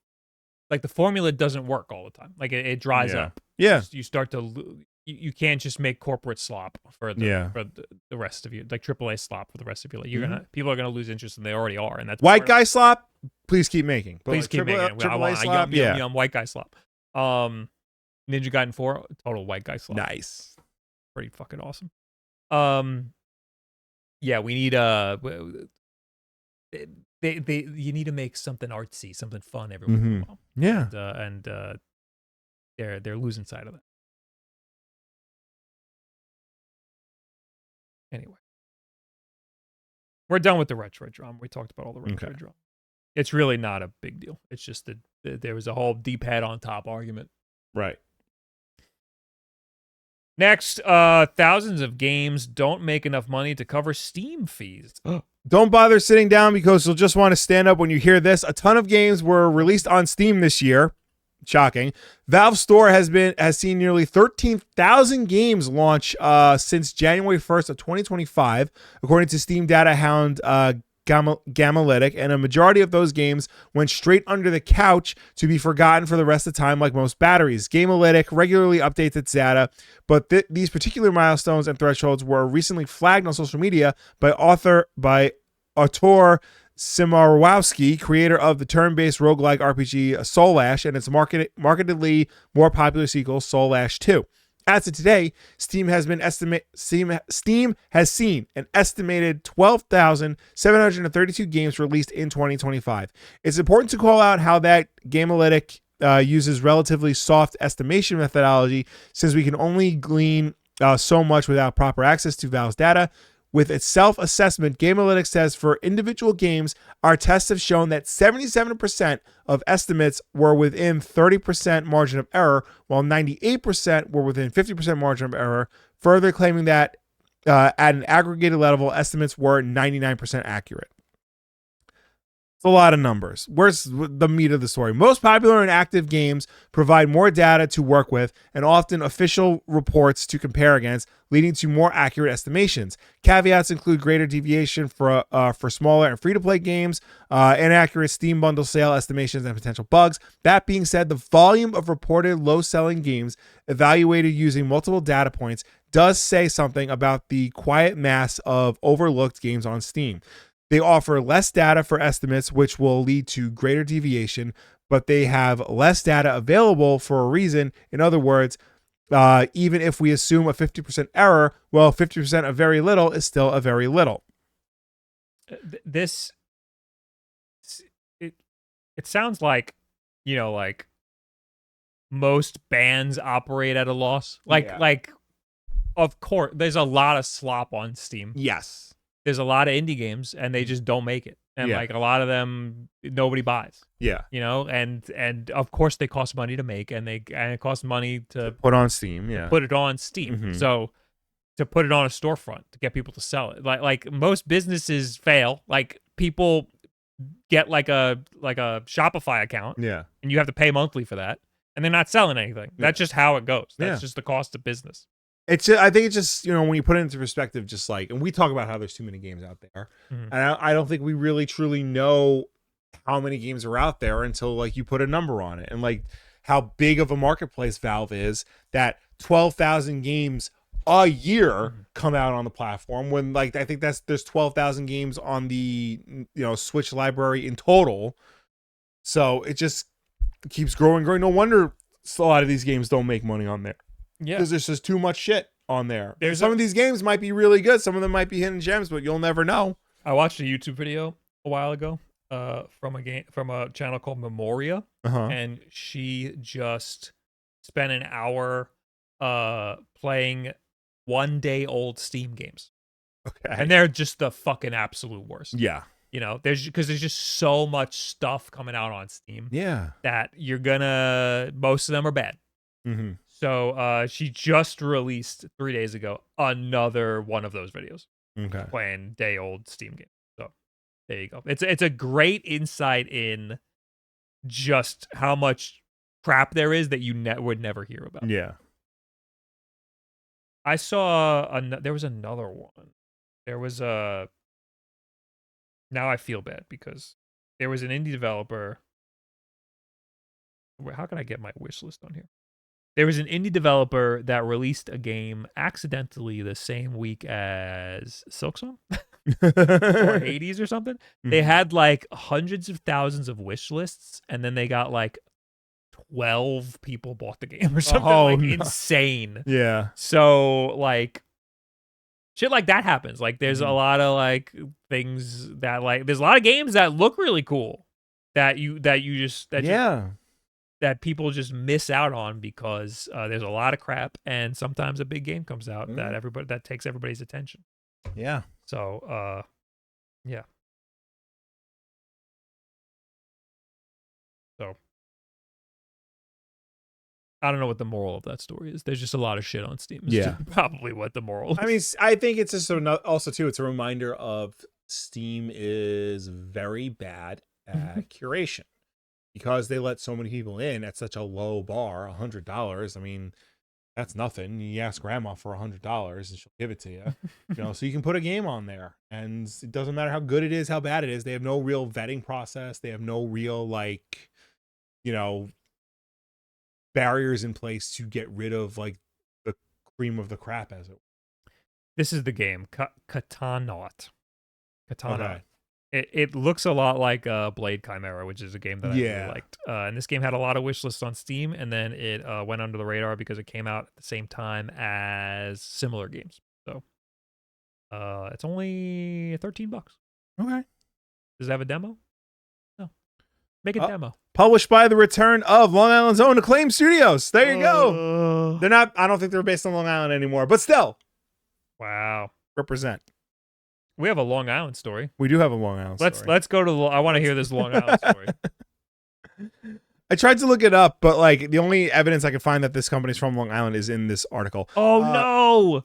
like the formula doesn't work all the time. Like it dries up. Yeah. You start to you can't just make corporate slop for the rest of you, like AAA slop for the rest of your life. You're people are gonna lose interest, and they already are. And that's white guy slop. Please keep making. But please like keep making it. AAA slop. Yum, white guy slop. Ninja Gaiden 4, total white guy slop. Nice. Pretty fucking awesome. Yeah, we need you need to make something artsy, something fun every once in a while. Yeah. And they're losing sight of that. Anyway, we're done with the Retroid Drama. We talked about all the Retroid Drama. It's really not a big deal. It's just that there was a whole D-pad on top argument. Right. Next, thousands of games don't make enough money to cover Steam fees. Don't bother sitting down, because you'll just want to stand up when you hear this. A ton of games were released on Steam this year. Shocking. Valve Store has seen nearly 13,000 games launch since January 1st of 2025, according to Steam data hound Gamalytic, and a majority of those games went straight under the couch to be forgotten for the rest of the time, like most batteries. Gamalytic regularly updates its data, but these particular milestones and thresholds were recently flagged on social media by Artur Simarowski, creator of the turn-based roguelike RPG Soul Ash and its markedly more popular sequel, Soul Ash 2. As of today, Steam has seen an estimated 12,732 games released in 2025. It's important to call out how that Gamalytic uses relatively soft estimation methodology, since we can only glean so much without proper access to Valve's data. With its self-assessment, Gamalytics says for individual games, our tests have shown that 77% of estimates were within 30% margin of error, while 98% were within 50% margin of error, further claiming that at an aggregated level, estimates were 99% accurate. It's a lot of numbers. Where's the meat of the story? Most popular and active games provide more data to work with, and often official reports to compare against, leading to more accurate estimations. Caveats include greater deviation for smaller and free-to-play games, inaccurate Steam bundle sale estimations, and potential bugs. That being said, the volume of reported low-selling games evaluated using multiple data points does say something about the quiet mass of overlooked games on Steam. They offer less data for estimates, which will lead to greater deviation, but they have less data available for a reason. In other words, even if we assume a 50% error, well, 50% of very little is still a very little. It sounds like, like most bands operate at a loss. Like, of course, there's a lot of slop on Steam. Yes. There's a lot of indie games, and they just don't make it. and Yeah. like a lot of them nobody buys. Yeah. You know, and of course they cost money to make, and it costs money to Put on Steam. Yeah. put it on Steam. Mhm. So to put it on a storefront to get people to sell it, like most businesses fail. Like people get like a Shopify account, Yeah. and you have to pay monthly for that, and they're not selling anything. That's just how it goes. That's just the cost of business. I think it's just, when you put it into perspective, just like, and we talk about how there's too many games out there. Mhm. And I don't think we really truly know how many games are out there until like you put a number on it, and like how big of a marketplace Valve is, that 12,000 games a year come out on the platform, when like I think there's 12,000 games on the Switch library in total. So it just keeps growing. No wonder a lot of these games don't make money on there. Yeah, Because there's just too much shit on there. Some of these games might be really good. Some of them might be hidden gems, but you'll never know. I watched a YouTube video a while ago from a channel called Memoria, and she just spent an hour playing 1-day-old Steam games. Okay. And they're just the fucking absolute worst. Yeah. There's just so much stuff coming out on Steam. Yeah. That most of them are bad. Mm-hmm. So she just released 3 days ago another one of those videos. Okay. Playing day-old Steam game. So there you go. It's a great insight in just how much crap there is that you would never hear about. Yeah. I saw there was another one. There was now I feel bad because there was an indie developer. How can I get my wish list on here? There was an indie developer that released a game accidentally the same week as Silksong or Hades or something. They had like hundreds of thousands of wish lists, and then they got like 12 people bought the game or something insane. Yeah. So like shit like that happens. Like there's a lot of like things that like there's a lot of games that look really cool that people just miss out on because there's a lot of crap, and sometimes a big game comes out that takes everybody's attention. Yeah. So yeah. So I don't know what the moral of that story is. There's just a lot of shit on Steam. It's probably what the moral is. I mean, I think it's just also too, it's a reminder of Steam is very bad at curation, because they let so many people in at such a low bar, $100. I mean, that's nothing. You ask grandma for $100 and she'll give it to you. So you can put a game on there, and it doesn't matter how good it is, how bad it is. They have no real vetting process. They have no real barriers in place to get rid of like the cream of the crap, as it were. This is the game, Katarn. Okay. It looks a lot like Blade Chimera, which is a game that I really liked. And this game had a lot of wish lists on Steam, and then it went under the radar because it came out at the same time as similar games. So it's only $13. Okay. Does it have a demo? No. Make a demo. Published by the return of Long Island's own Acclaim Studios. There you go. They're not, I don't think they're based on Long Island anymore, but still. Wow. Represent. We have a Long Island story. We do have a Long Island story. Let's go to I want to hear this Long Island story. I tried to look it up, but like the only evidence I could find that this company's from Long Island is in this article. Oh no.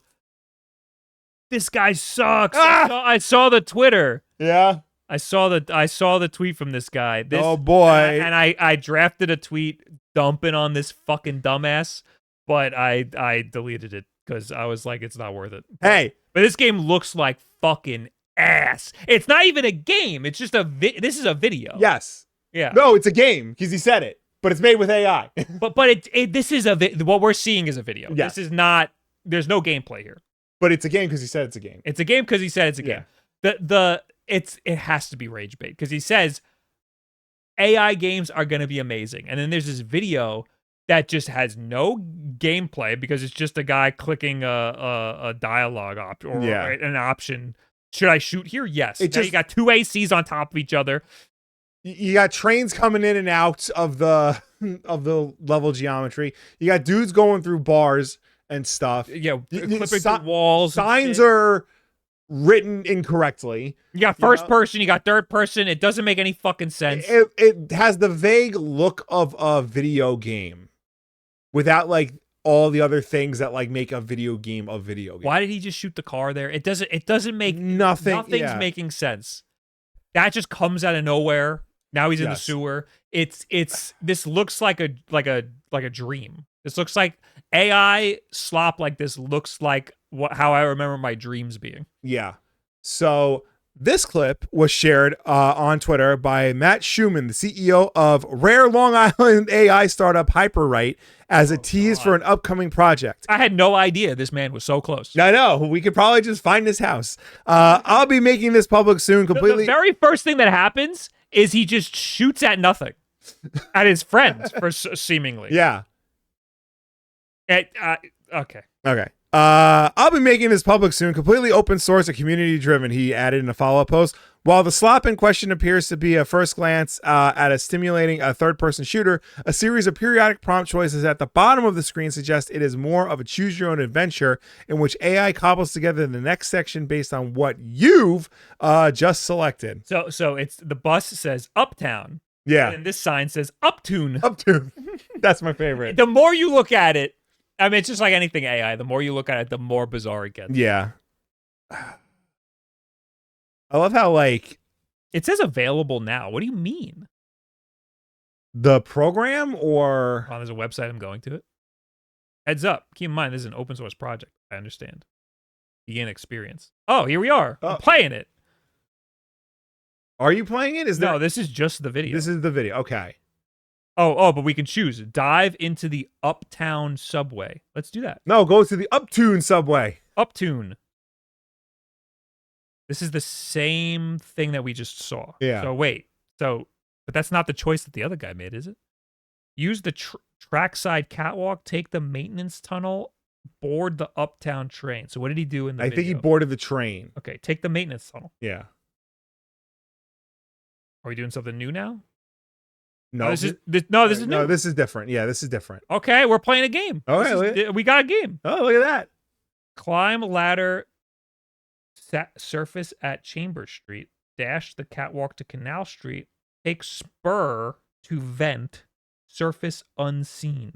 This guy sucks. I saw the Twitter. Yeah. I saw the tweet from this guy. Oh boy. And I drafted a tweet dumping on this fucking dumbass, but I deleted it because I was like, it's not worth it. Hey. But this game looks like fucking ass. It's not even a game. It's just this is a video. Yes. Yeah. No, it's a game because he said it, but it's made with AI. but this is what we're seeing is a video. Yes. This is not. There's no gameplay here. But it's a game because he said it's a game. It's a game because he said it's a game. It has to be rage bait because he says AI games are going to be amazing, and then there's this video that just has no gameplay because it's just a guy clicking a dialogue or an option. Should I shoot here? Yes. Now you got two ACs on top of each other. You got trains coming in and out of the level geometry. You got dudes going through bars and stuff. Yeah, clipping through walls. Signs are written incorrectly. You got first person, you got third person. It doesn't make any fucking sense. It has the vague look of a video game without like all the other things that like make a video game a video game. Why did he just shoot the car there? It doesn't make nothing's making sense. That just comes out of nowhere. Now he's in the sewer. This looks like a dream. This looks like AI slop like this looks like how I remember my dreams being. Yeah. So this clip was shared on Twitter by Matt Schumann, the CEO of rare Long Island AI startup Hyperwrite, as a tease for an upcoming project. I had no idea this man was so close. I know. We could probably just find his house. I'll be making this public soon. Completely. The very first thing that happens is he just shoots at nothing, at his friends, seemingly. Yeah. Okay. I'll be making this public soon. Completely open source and community driven, he added in a follow-up post. While the slop in question appears to be a first glance at a stimulating third-person shooter, a series of periodic prompt choices at the bottom of the screen suggest it is more of a choose-your-own adventure in which AI cobbles together the next section based on what you've just selected. So it's the bus says Uptown. Yeah. And this sign says Uptune. Uptune. That's my favorite. The more you look at it, I mean, it's just like anything AI. The more you look at it, the more bizarre it gets. Yeah. I love how, like... It says available now. What do you mean? The program or... Oh, there's a website I'm going to it. Heads up. Keep in mind, this is an open source project. I understand. Begin experience. Oh, here we are. I'm playing it. Are you playing it? No, this is just the video. This is the video. Okay. Oh, but we can choose. Dive into the Uptown subway. Let's do that. No, go to the Uptune subway. Uptune. This is the same thing that we just saw. Yeah. So wait. But that's not the choice that the other guy made, is it? Use the trackside catwalk, take the maintenance tunnel, board the Uptown train. So what did he do in the video? I think he boarded the train. Okay, take the maintenance tunnel. Yeah. Are we doing something new now? No, this is new. No, this is different. Yeah, this is different. Okay, we're playing a game. Okay, we got a game. Oh, look at that. Climb ladder surface at Chambers Street. Dash the catwalk to Canal Street. Take spur to vent. Surface unseen.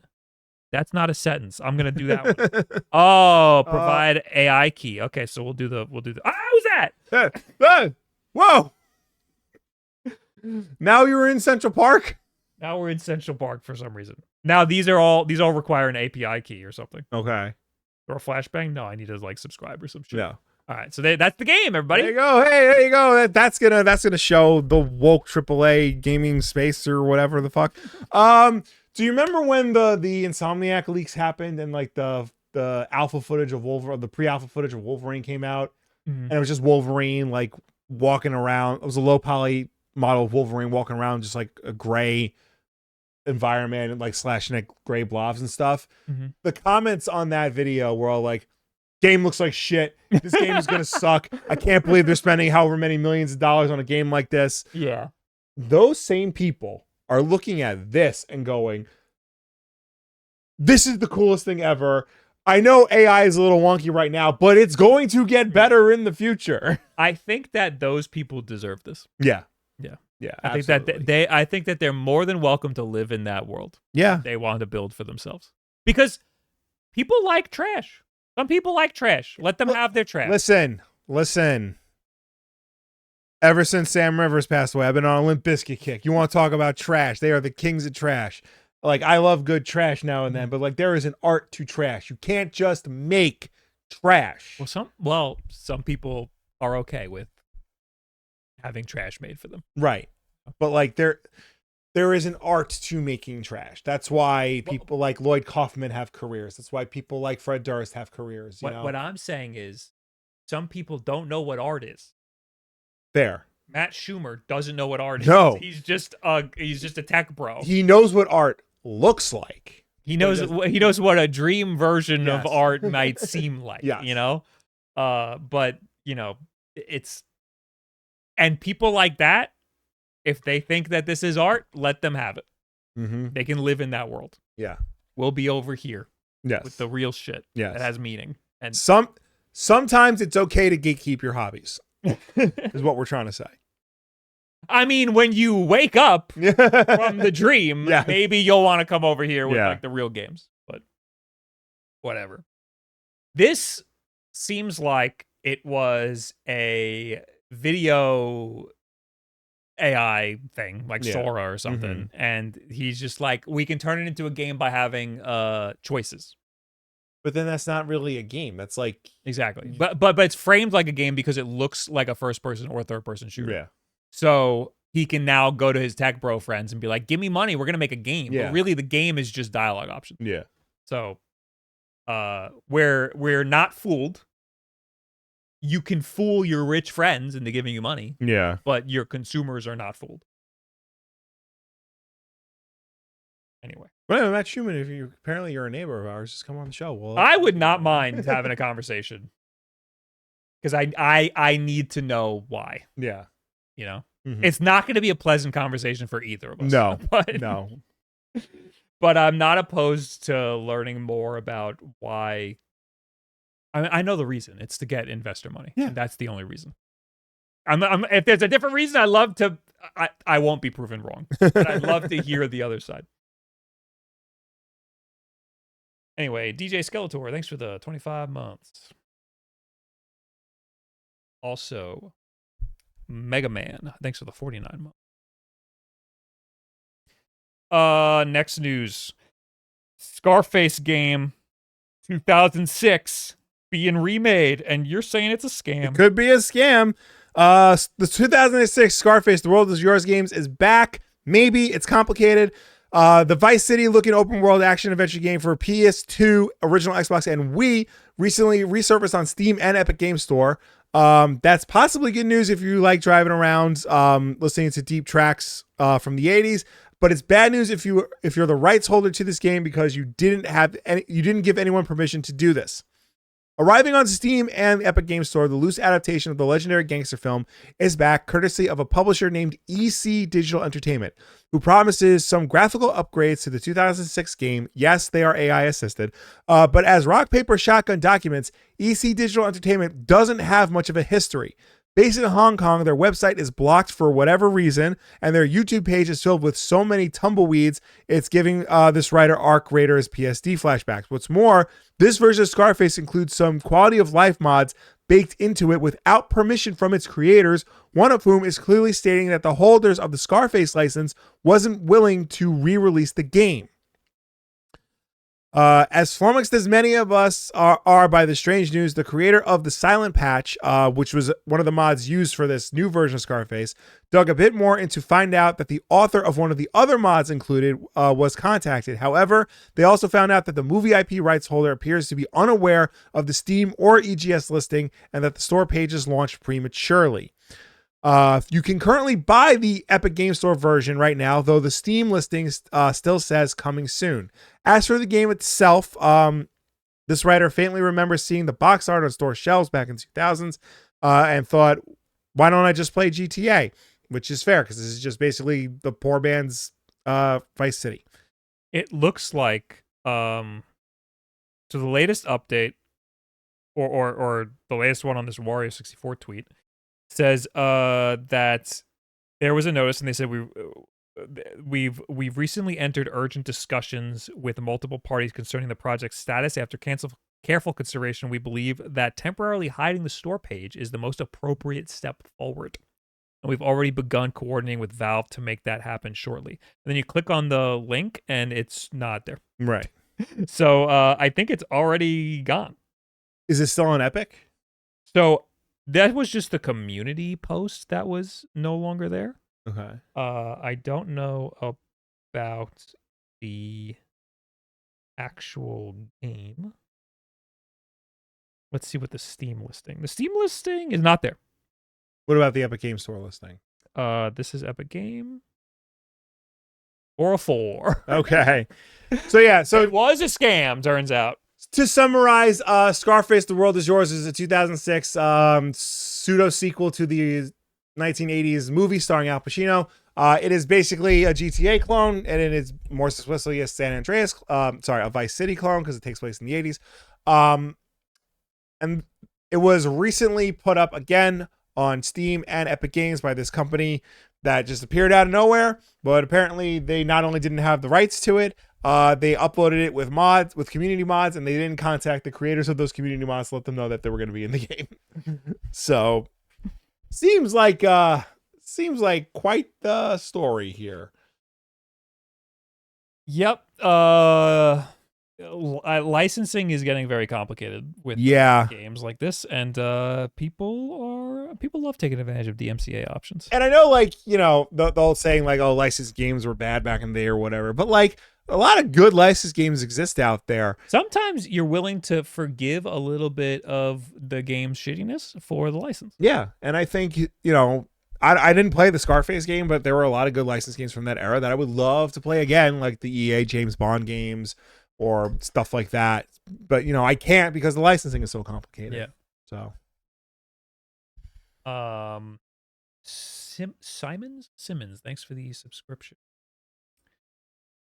That's not a sentence. I'm gonna do that one. Oh, provide AI key. Okay, so we'll do the. Who's that? Whoa. Now you're in Central Park? Now we're in Central Park for some reason. Now these all require an API key or something. Okay. Or a flashbang? No, I need to like subscribe or some shit. No. All right, so that's the game, everybody. There you go. Hey, there you go. That's gonna show the woke AAA gaming space or whatever the fuck. Do you remember when the Insomniac leaks happened and like the alpha footage of Wolverine, the pre-alpha footage of Wolverine came out, and it was just Wolverine like walking around. It was a low poly model of Wolverine walking around just like a gray environment and like slashing at gray blobs and stuff. The comments on that video were all like, game looks like shit, this game is gonna suck, I can't believe they're spending however many millions of dollars on a game like this. Yeah, those same people are looking at this and going, this is the coolest thing ever. I know AI is a little wonky right now, but it's going to get better in the future. I think that those people deserve this. Yeah. I think that they're more than welcome to live in that world. Yeah, they want to build for themselves because people like trash. Some people like trash. Let them have their trash. Listen. Ever since Sam Rivers passed away, I've been on a Limp Bizkit kick. You want to talk about trash? They are the kings of trash. Like, I love good trash now and then, but like there is an art to trash. You can't just make trash. Some people are okay with having trash made for them. Right. But like there is an art to making trash. That's why people like Lloyd Kaufman have careers. That's why people like Fred Durst have careers. What I'm saying is some people don't know what art is. Fair. Matt Schumer doesn't know what art is. No. He's just a tech bro. He knows what art looks like. He knows what a dream version of art might seem like. Yes. You know? But you know, it's and people like that, if they think that this is art, let them have it. They can live in that world. Yeah. We'll be over here. Yes. With the real shit. Yes. That has meaning. And sometimes it's okay to gatekeep your hobbies, is what we're trying to say. I mean, when you wake up from the dream, Yes. maybe you'll want to come over here with Yeah. like the real games, but whatever. This seems like it was a video AI thing, like Sora or something, and he's just like, we can turn it into a game by having choices. But then that's not really a game. That's like Exactly. But it's framed like a game because it looks like a first person or third person shooter. Yeah. So he can now go to his tech bro friends and be like, give me money, we're gonna make a game. Yeah. But really the game is just dialogue options. Yeah. So we're not fooled. You can fool your rich friends into giving you money. Yeah. But your consumers are not fooled. Anyway. Well, Matt Schumann, if you apparently you're a neighbor of ours, just come on the show. Well, I would not mind having a conversation. Because I need to know why. Yeah. You know? Mhm. It's not going to be a pleasant conversation for either of us. No. But, No. But I'm not opposed to learning more about why. I know the reason. It's to get investor money. Yeah. And that's the only reason. If there's a different reason, I love to. I won't be proven wrong. But I'd love to hear the other side. Anyway, DJ Skeletor, thanks for the 25 months. Also, Mega Man, thanks for the 49 months. Next news. Scarface game 2006 being remade, and you're saying it's a scam. It could be a scam. The 2006 Scarface The World Is Yours games is back. Maybe it's complicated. The Vice City looking open world action adventure game for PS2, original Xbox, and Wii recently resurfaced on Steam and Epic Games Store. That's possibly good news if you like driving around, listening to deep tracks from the 80s. But it's bad news if you're the rights holder to this game because you didn't give anyone permission to do this. Arriving on Steam and the Epic Games Store, the loose adaptation of the legendary gangster film is back, courtesy of a publisher named EC Digital Entertainment, who promises some graphical upgrades to the 2006 game. Yes, they are AI assisted, but as Rock Paper Shotgun documents, EC Digital Entertainment doesn't have much of a history. Based in Hong Kong, their website is blocked for whatever reason, and their YouTube page is filled with so many tumbleweeds, it's giving this writer Arc Raiders PSD flashbacks. What's more, this version of Scarface includes some quality of life mods baked into it without permission from its creators, one of whom is clearly stating that the holders of the Scarface license wasn't willing to re-release the game. As flummoxed as many of us are by the strange news, the creator of the Silent Patch, which was one of the mods used for this new version of Scarface, dug a bit more into find out that the author of one of the other mods included was contacted. However, they also found out that the movie IP rights holder appears to be unaware of the Steam or EGS listing and that the store pages launched prematurely. You can currently buy the Epic Games Store version right now, though the Steam listing still says coming soon. As for the game itself, this writer faintly remembers seeing the box art on store shelves back in 2000s and thought, why don't I just play GTA? Which is fair, because this is just basically the poor man's Vice City. It looks like so the latest update or the latest one on this Wario 64 tweet says that there was a notice, and they said we've recently entered urgent discussions with multiple parties concerning the project's status. After careful consideration, we believe that temporarily hiding the store page is the most appropriate step forward, and we've already begun coordinating with Valve to make that happen shortly. And then you click on the link, and it's not there. Right. So I think it's already gone. Is it still on Epic? So that was just the community post that was no longer there. Okay. I don't know about the actual game. Let's see what the Steam listing. The Steam listing is not there. What about the Epic Games Store listing? This is Epic Game 404. Okay. So It was a scam, turns out. To summarize, Scarface The World Is Yours is a 2006 pseudo-sequel to the 1980s movie starring Al Pacino. It is basically a GTA clone, and it is more specifically a San Andreas, a Vice City clone, because it takes place in the 80s. And It was recently put up again on Steam and Epic Games by this company that just appeared out of nowhere, but apparently they not only didn't have the rights to it, they uploaded it with mods, with community mods, and they didn't contact the creators of those community mods to let them know that they were going to be in the game. So seems like quite the story here. Yep. Licensing is getting very complicated with games like this, and people love taking advantage of DMCA options. And I know, like, you know, the old saying, like, oh, licensed games were bad back in the day or whatever, but like a lot of good licensed games exist out there. Sometimes you're willing to forgive a little bit of the game's shittiness for the license. Yeah, and I think, you know, I didn't play the Scarface game, but there were a lot of good licensed games from that era that I would love to play again, like the EA James Bond games or stuff like that. But, you know, I can't because the licensing is so complicated. Yeah. So. Simmons, thanks for the subscription.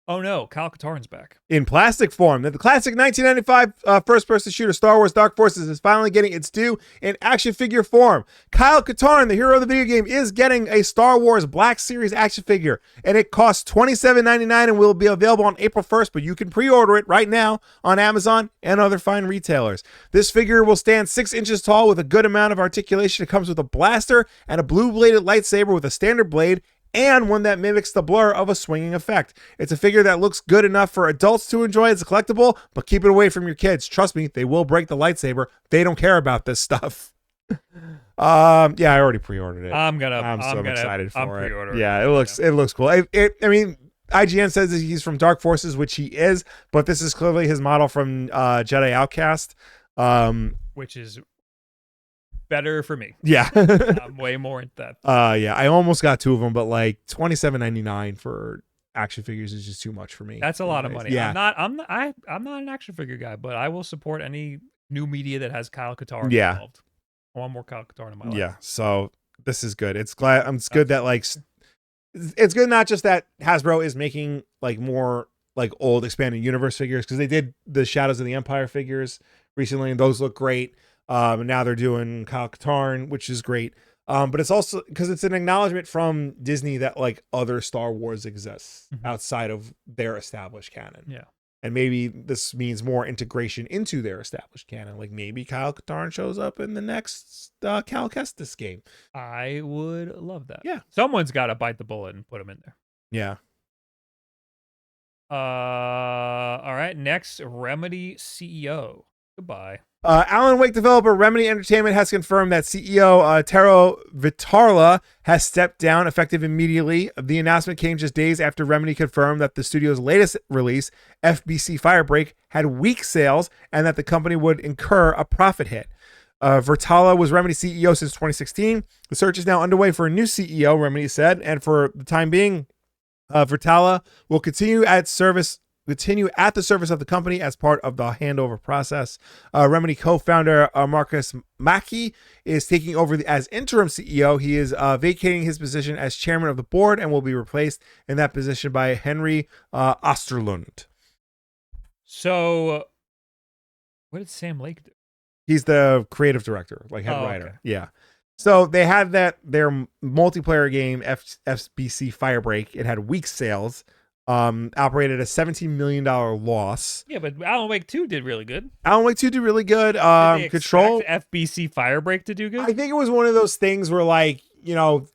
Oh no, Kyle Katarn's back. In plastic form. The classic 1995 first-person shooter Star Wars Dark Forces is finally getting its due in action figure form. Kyle Katarn, the hero of the video game, is getting a Star Wars Black Series action figure, and it costs $27.99 and will be available on April 1st, but you can pre-order it right now on Amazon and other fine retailers. This figure will stand 6 inches tall with a good amount of articulation. It comes with a blaster and a blue-bladed lightsaber with a standard blade and one that mimics the blur of a swinging effect. It's a figure that looks good enough for adults to enjoy as a collectible, but keep it away from your kids. Trust me, they will break the lightsaber. They don't care about this stuff. I already pre-ordered it. I'm excited for it. it. Yeah, it looks cool. I mean, IGN says that he's from Dark Forces, which he is, but this is clearly his model from Jedi Outcast, which is better for me. Yeah. I'm way more into that. I almost got 2 of them, but like $27.99 for action figures is just too much for me. That's a lot of money. Yeah. I'm not an action figure guy, but I will support any new media that has Kyle Katarn involved. I want more Kyle Katarn in my life. Yeah, so this is good. It's good that like it's good not just that Hasbro is making like more like old expanded universe figures, because they did the Shadows of the Empire figures recently and those look great. And now they're doing Kyle Katarn, which is great. But it's also because it's an acknowledgement from Disney that like other Star Wars exists outside of their established canon. Yeah. And maybe this means more integration into their established canon. Like maybe Kyle Katarn shows up in the next Cal Kestis game. I would love that. Yeah. Someone's got to bite the bullet and put him in there. Yeah. All right. Next, Remedy CEO. Goodbye. Alan Wake developer Remedy Entertainment has confirmed that CEO Tero Vitarla has stepped down effective immediately. The announcement came just days after Remedy confirmed that the studio's latest release, FBC Firebreak, had weak sales and that the company would incur a profit hit. Vitarla was Remedy CEO since 2016. The search is now underway for a new CEO, Remedy said, and for the time being, Vitarla will continue at the service of the company as part of the handover process. Remedy co-founder Marcus Mackey is taking over as interim CEO. He is vacating his position as chairman of the board and will be replaced in that position by Henry Osterlund. So, what did Sam Lake do? He's the creative director, like head writer. Okay. Yeah. So they had their multiplayer game FBC Firebreak. It had weak sales. Operated a $17 million loss. Yeah, but Alan Wake 2 did really good. Alan Wake 2 did really good. Did they Control FBC Firebreak to do good? I think it was one of those things where, like, you know,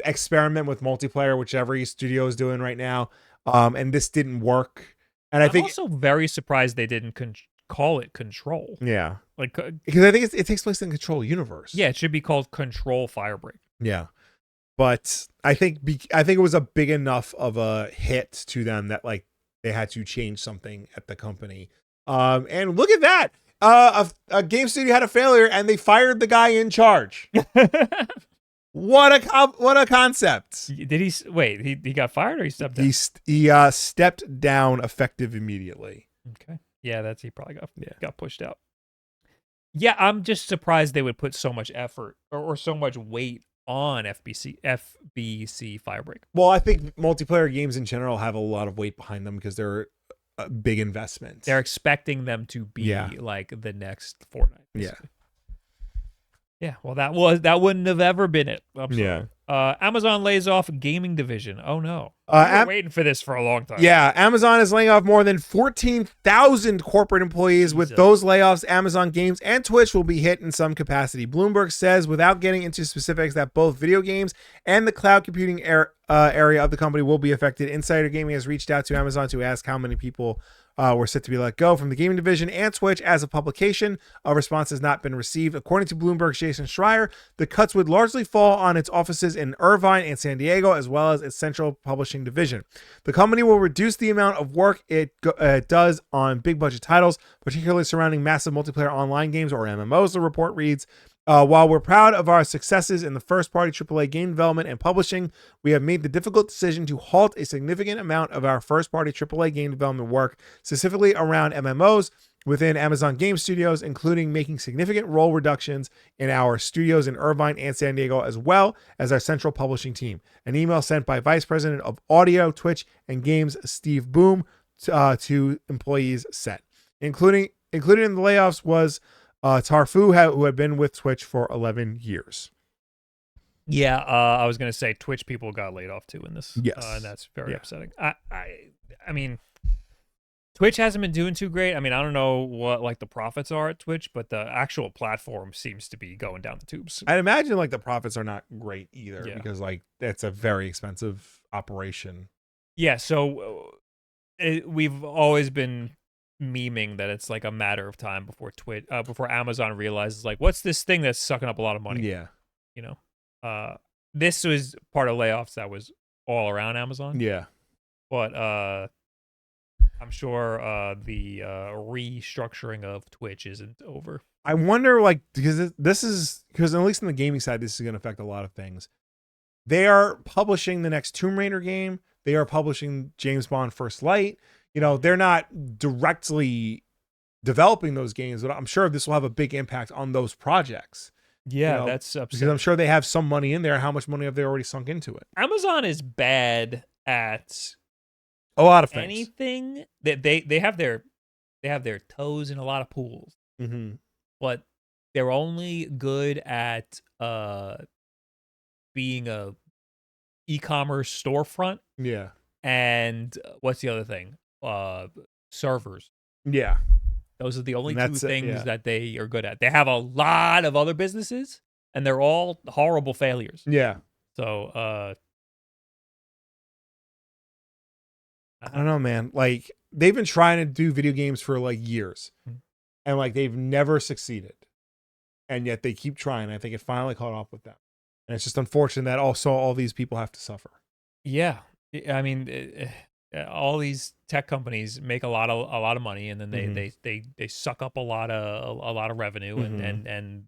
experiment with multiplayer, which every studio is doing right now. And this didn't work. And I'm also very surprised they didn't call it Control. Yeah, like because I think it takes place in Control universe. Yeah, it should be called Control Firebreak. Yeah. But I think it was a big enough of a hit to them that like they had to change something at the company. And look at that. A game studio had a failure and they fired the guy in charge. What a concept. Did he wait, he got fired or he stepped down? He stepped down effective immediately. Okay. Yeah, he probably got pushed out. Yeah, I'm just surprised they would put so much effort or so much weight on FBC Firebreak. Well, I think multiplayer games in general have a lot of weight behind them because they're a big investment. They're expecting them to be like the next Fortnite. Basically. Yeah, well, that wouldn't have ever been it. I'm sorry. Yeah. Amazon lays off gaming division. Oh no, we were waiting for this for a long time. Yeah, Amazon is laying off more than 14,000 corporate employees. With those layoffs, Amazon Games and Twitch will be hit in some capacity. Bloomberg says, without getting into specifics, that both video games and the cloud computing area of the company will be affected. Insider Gaming has reached out to Amazon to ask how many people were set to be let go from the gaming division and Twitch as a publication. A response has not been received. According to Bloomberg's Jason Schreier, the cuts would largely fall on its offices in Irvine and San Diego, as well as its central publishing division. The company will reduce the amount of work it does on big budget titles, particularly surrounding massive multiplayer online games, or MMOs, the report reads. While we're proud of our successes in the first-party AAA game development and publishing, we have made the difficult decision to halt a significant amount of our first-party AAA game development work, specifically around MMOs, within Amazon Game Studios, including making significant role reductions in our studios in Irvine and San Diego, as well as our central publishing team. An email sent by Vice President of Audio, Twitch, and Games, Steve Boom, to employees said. Included in the layoffs was Tarfu, who had been with Twitch for 11 years. Yeah, I was going to say Twitch people got laid off too in this. Yes. And that's very upsetting. I mean, Twitch hasn't been doing too great. I mean, I don't know what like the profits are at Twitch, but the actual platform seems to be going down the tubes. I'd imagine like the profits are not great either, because like it's a very expensive operation. Yeah, so we've always been memeing that it's like a matter of time before before Amazon realizes like, what's this thing that's sucking up a lot of money? Yeah. You know, this was part of layoffs that was all around Amazon. Yeah. But I'm sure the restructuring of Twitch isn't over. I wonder, like, because at least in the gaming side, this is going to affect a lot of things. They are publishing the next Tomb Raider game. They are publishing James Bond First Light. You know, they're not directly developing those games, but I'm sure this will have a big impact on those projects. Yeah, you know, that's upsetting. because I'm sure they have some money in there. How much money have they already sunk into it? Amazon is bad at A lot of things. anything that they have their toes in a lot of pools, but they're only good at being a e-commerce storefront. Yeah. And what's the other thing? Servers. Yeah. Those are the only two things that they are good at. They have a lot of other businesses, and they're all horrible failures. Yeah. So, I don't know, man. Like, they've been trying to do video games for like years, and like they've never succeeded, and yet they keep trying. I think it finally caught up with them, and it's just unfortunate that also all these people have to suffer. Yeah, I mean, all these tech companies make a lot of money, and then they suck up a lot of revenue, and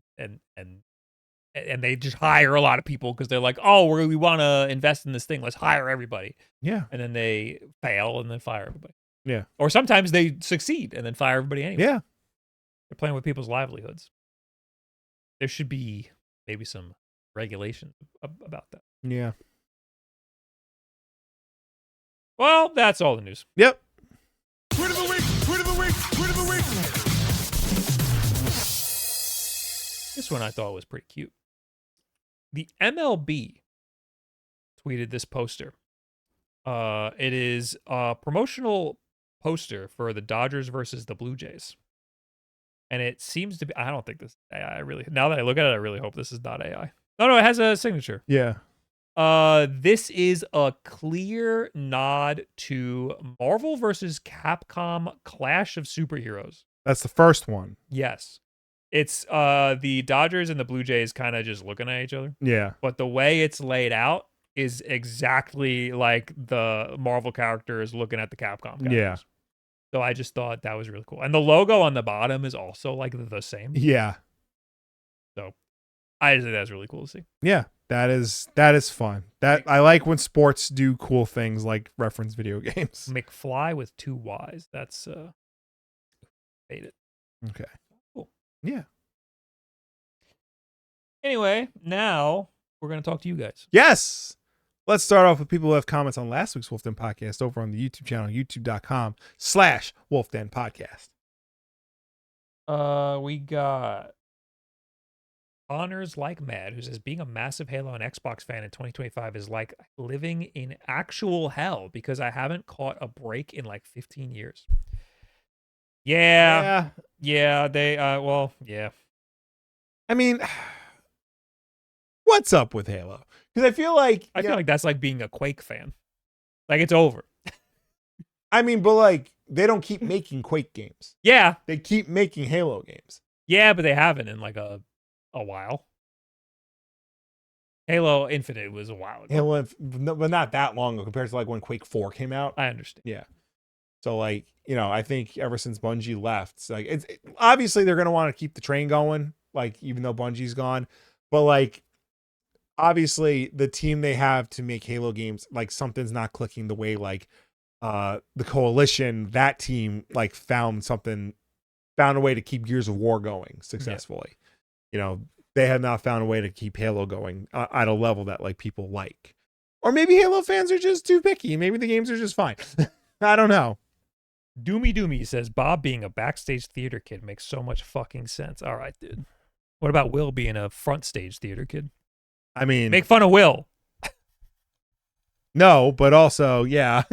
they just hire a lot of people because they're like, oh, we want to invest in this thing, let's hire everybody. Yeah. And then they fail and then fire everybody. Yeah. Or sometimes they succeed and then fire everybody anyway. Yeah. They're playing with people's livelihoods. There should be maybe some regulation about that. Yeah. Well, that's all the news. Yep. Tweet of the week! Tweet of the week! Tweet of the week! This one I thought was pretty cute. The MLB tweeted this poster. It is a promotional poster for the Dodgers versus the Blue Jays. And it seems to be, I don't think this is AI really. Now that I look at it, I really hope this is not AI. No, it has a signature. Yeah. This is a clear nod to Marvel versus Capcom Clash of Superheroes. That's the first one. Yes. It's the Dodgers and the Blue Jays kind of just looking at each other. Yeah. But the way it's laid out is exactly like the Marvel characters looking at the Capcom characters. Yeah. So I just thought that was really cool. And the logo on the bottom is also like the same. Yeah. So I just think that's really cool to see. Yeah. That is fun. That I like when sports do cool things like reference video games. McFly with 2 Y's. That's made it. Okay. Cool. Yeah. Anyway, now we're going to talk to you guys. Yes. Let's start off with people who have comments on last week's Wolf Den podcast over on the YouTube channel, youtube.com/Wolf Den Podcast. We got Honors Like Mad, who says being a massive Halo and Xbox fan in 2025 is like living in actual hell because I haven't caught a break in like 15 years. Yeah. They yeah. I mean, what's up with Halo? Because I feel like that's like being a Quake fan. Like it's over. I mean, but like they don't keep making Quake games. Yeah. They keep making Halo games. Yeah, but they haven't in like a while. Halo Infinite was a while ago. But not that long ago compared to like when Quake 4 came out. I understand. Yeah. So like, I think ever since Bungie left, it's like obviously they're gonna want to keep the train going, like even though Bungie's gone. But like obviously the team they have to make Halo games, like something's not clicking the way like the Coalition, that team like found a way to keep Gears of War going successfully. They have not found a way to keep Halo going at a level that like people like. Or maybe Halo fans are just too picky. Maybe the games are just fine. I don't know. Doomy says Bob being a backstage theater kid makes so much fucking sense. All right, dude. What about Will being a front stage theater kid? I mean, make fun of Will. No, but also, yeah.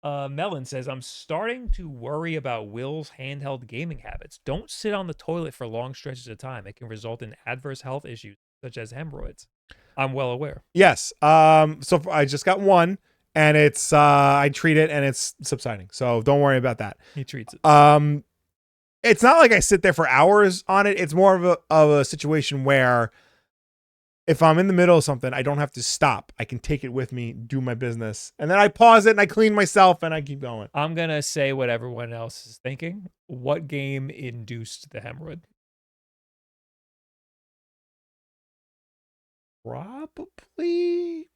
Melon says, I'm starting to worry about Will's handheld gaming habits. Don't sit on the toilet for long stretches of time. It can result in adverse health issues, such as hemorrhoids. I'm well aware. Yes. So I just got one, and it's I treat it, and it's subsiding. So don't worry about that. He treats it. It's not like I sit there for hours on it. It's more of a situation where if I'm in the middle of something, I don't have to stop. I can take it with me, do my business, and then I pause it and I clean myself and I keep going. I'm going to say what everyone else is thinking. What game induced the hemorrhoid? Probably.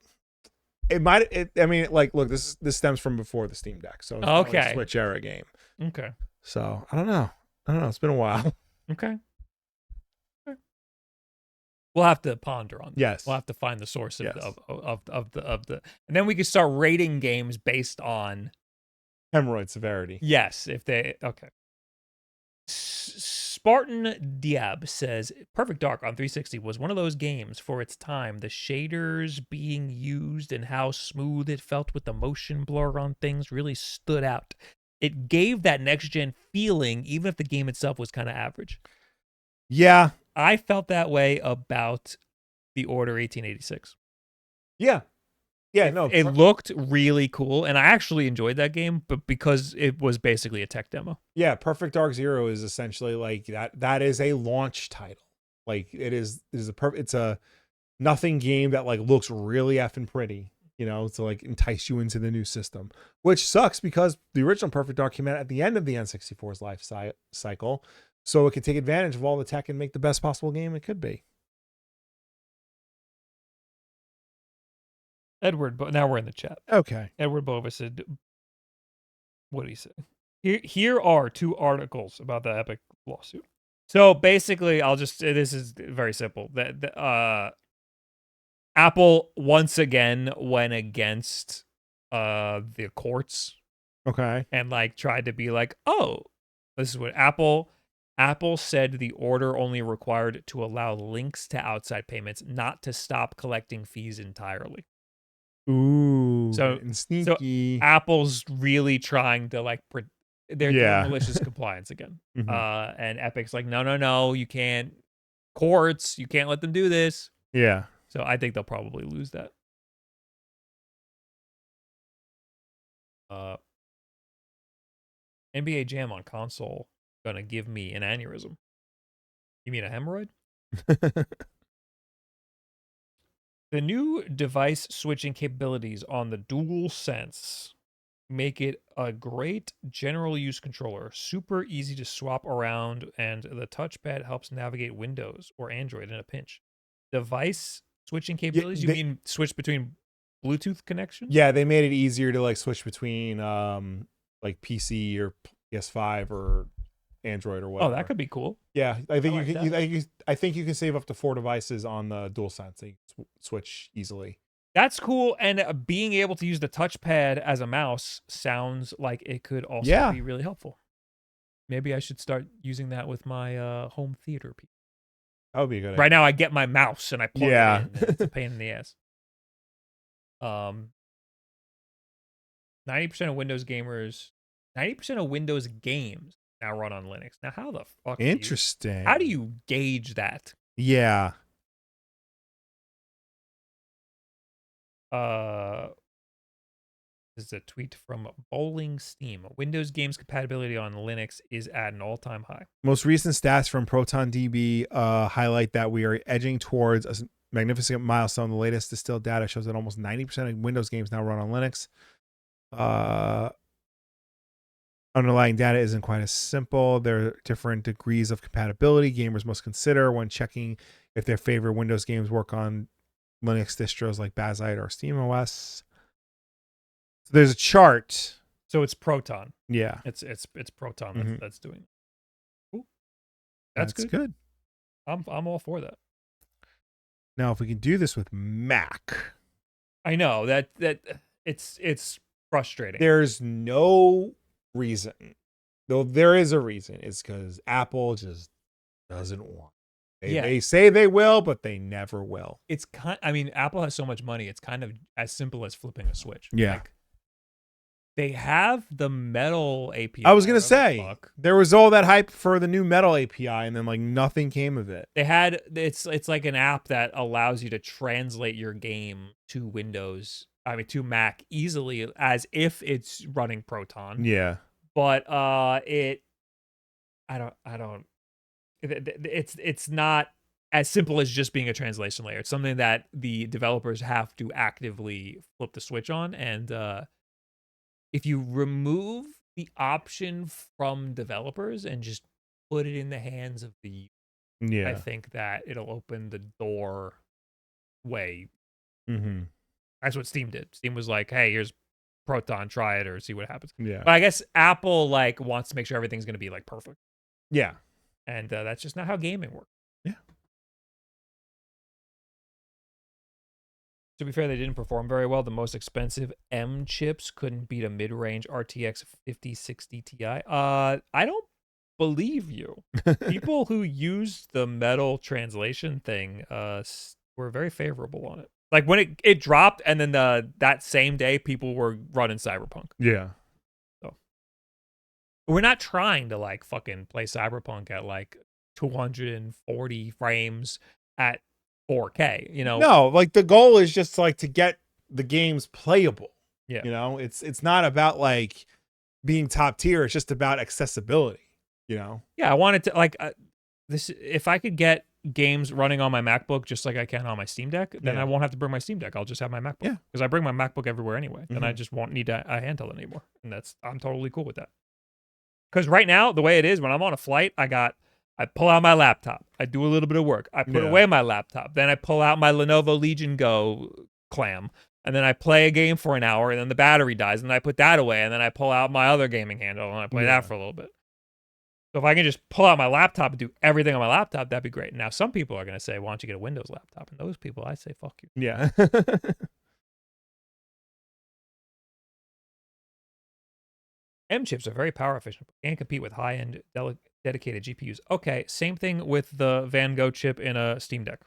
It might. I mean, like, look, this stems from before the Steam Deck, so it's not like a Switch era game. Okay. So I don't know. It's been a while. Okay. We'll have to ponder on that. Yes. We'll have to find the source of the, and then we can start rating games based on hemorrhoid severity. Yes, if they okay. Spartan Diab says Perfect Dark on 360 was one of those games for its time. The shaders being used and how smooth it felt with the motion blur on things really stood out. It gave that next gen feeling, even if the game itself was kind of average. Yeah. I felt that way about The Order 1886. Yeah. Yeah, no. It looked really cool, and I actually enjoyed that game, but because it was basically a tech demo. Yeah, Perfect Dark Zero is essentially like that is a launch title. Like it's a nothing game that like looks really effing pretty, to like entice you into the new system, which sucks because the original Perfect Dark came out at the end of the N64's life cycle. So it could take advantage of all the tech and make the best possible game it could be. Edward, now we're in the chat. Okay. Edward Bova said, what did he say? Here are two articles about the Epic lawsuit. So basically, this is very simple. Apple once again went against the courts. Okay. And like tried to be like, oh, this is what Apple said the order only required to allow links to outside payments, not to stop collecting fees entirely. Ooh, so sneaky. So Apple's really trying to like they're doing malicious compliance again. Mm-hmm. And Epic's like, no, you can't. Courts, you can't let them do this. Yeah. So I think they'll probably lose that. NBA Jam on console gonna give me an aneurysm. You mean a hemorrhoid? The new device switching capabilities on the DualSense make it a great general use controller, super easy to swap around, and the touchpad helps navigate Windows or Android in a pinch. Device switching capabilities? You mean switch between Bluetooth connections? Yeah, they made it easier to like switch between like PC or PS5 or Android or whatever. Oh, that could be cool. Yeah, I think you can save up to 4 devices on the DualSense. They switch easily. That's cool, and being able to use the touchpad as a mouse sounds like it could also be really helpful. Maybe I should start using that with my home theater people. That would be a good idea. Right now, I get my mouse and I plug Yeah. it in. And it's a pain in the ass. 90% of Windows gamers, 90% of Windows games now run on Linux. Now, how the fuck? Interesting. How do you gauge that? Yeah. This is a tweet from Bowling Steam. Windows games compatibility on Linux is at an all-time high. Most recent stats from ProtonDB highlight that we are edging towards a magnificent milestone. The latest distilled data shows that almost 90% of Windows games now run on Linux. Underlying data isn't quite as simple. There are different degrees of compatibility gamers must consider when checking if their favorite Windows games work on Linux distros like Bazzite or SteamOS. So there's a chart. So it's Proton. Yeah. It's Proton that's doing it. Cool. That's good. I'm all for that. Now, if we can do this with Mac. I know that it's frustrating. There's no reason, though there is a reason. It's because Apple just doesn't want. They say they will, but they never will. It's Apple has so much money. It's kind of as simple as flipping a switch. Yeah. Like, they have the Metal API. I was gonna say there was all that hype for the new Metal API, and then like nothing came of it. They had it's like an app that allows you to translate your game to Windows. To Mac easily as if it's running Proton. Yeah. But it's not as simple as just being a translation layer. It's something that the developers have to actively flip the switch on. And if you remove the option from developers and just put it in the hands of the user, I think that it'll open the door way. Mm-hmm. That's what Steam did. Steam was like, hey, here's Proton, try it or see what happens. Yeah. But I guess Apple like wants to make sure everything's going to be like perfect. Yeah. And that's just not how gaming works. Yeah. To be fair, they didn't perform very well. The most expensive M chips couldn't beat a mid-range RTX 5060 Ti. I don't believe you. People who used the Metal translation thing were very favorable on it. Like when it dropped, and then that same day, people were running Cyberpunk. Yeah. So we're not trying to like fucking play Cyberpunk at like 240 frames at 4K. You know? No, like the goal is just like to get the games playable. Yeah. You know, it's not about like being top tier. It's just about accessibility. You know. Yeah, I wanted to like this. If I could get games running on my MacBook just like I can on my Steam Deck, then I won't have to bring my Steam Deck. I'll just have my MacBook. Yeah, because I bring my MacBook everywhere anyway. Then I just won't need a handheld anymore, and I'm totally cool with that. Because right now, the way it is, when I'm on a flight, I pull out my laptop, I do a little bit of work, I put away my laptop, then I pull out my Lenovo Legion Go clam, and then I play a game for an hour, and then the battery dies, and I put that away, and then I pull out my other gaming handle, and I play that for a little bit. So if I can just pull out my laptop and do everything on my laptop, that'd be great. Now, some people are going to say, why don't you get a Windows laptop? And those people, I say, fuck you. Yeah. M chips are very power efficient and compete with high-end dedicated GPUs. Okay, same thing with the Van Gogh chip in a Steam Deck.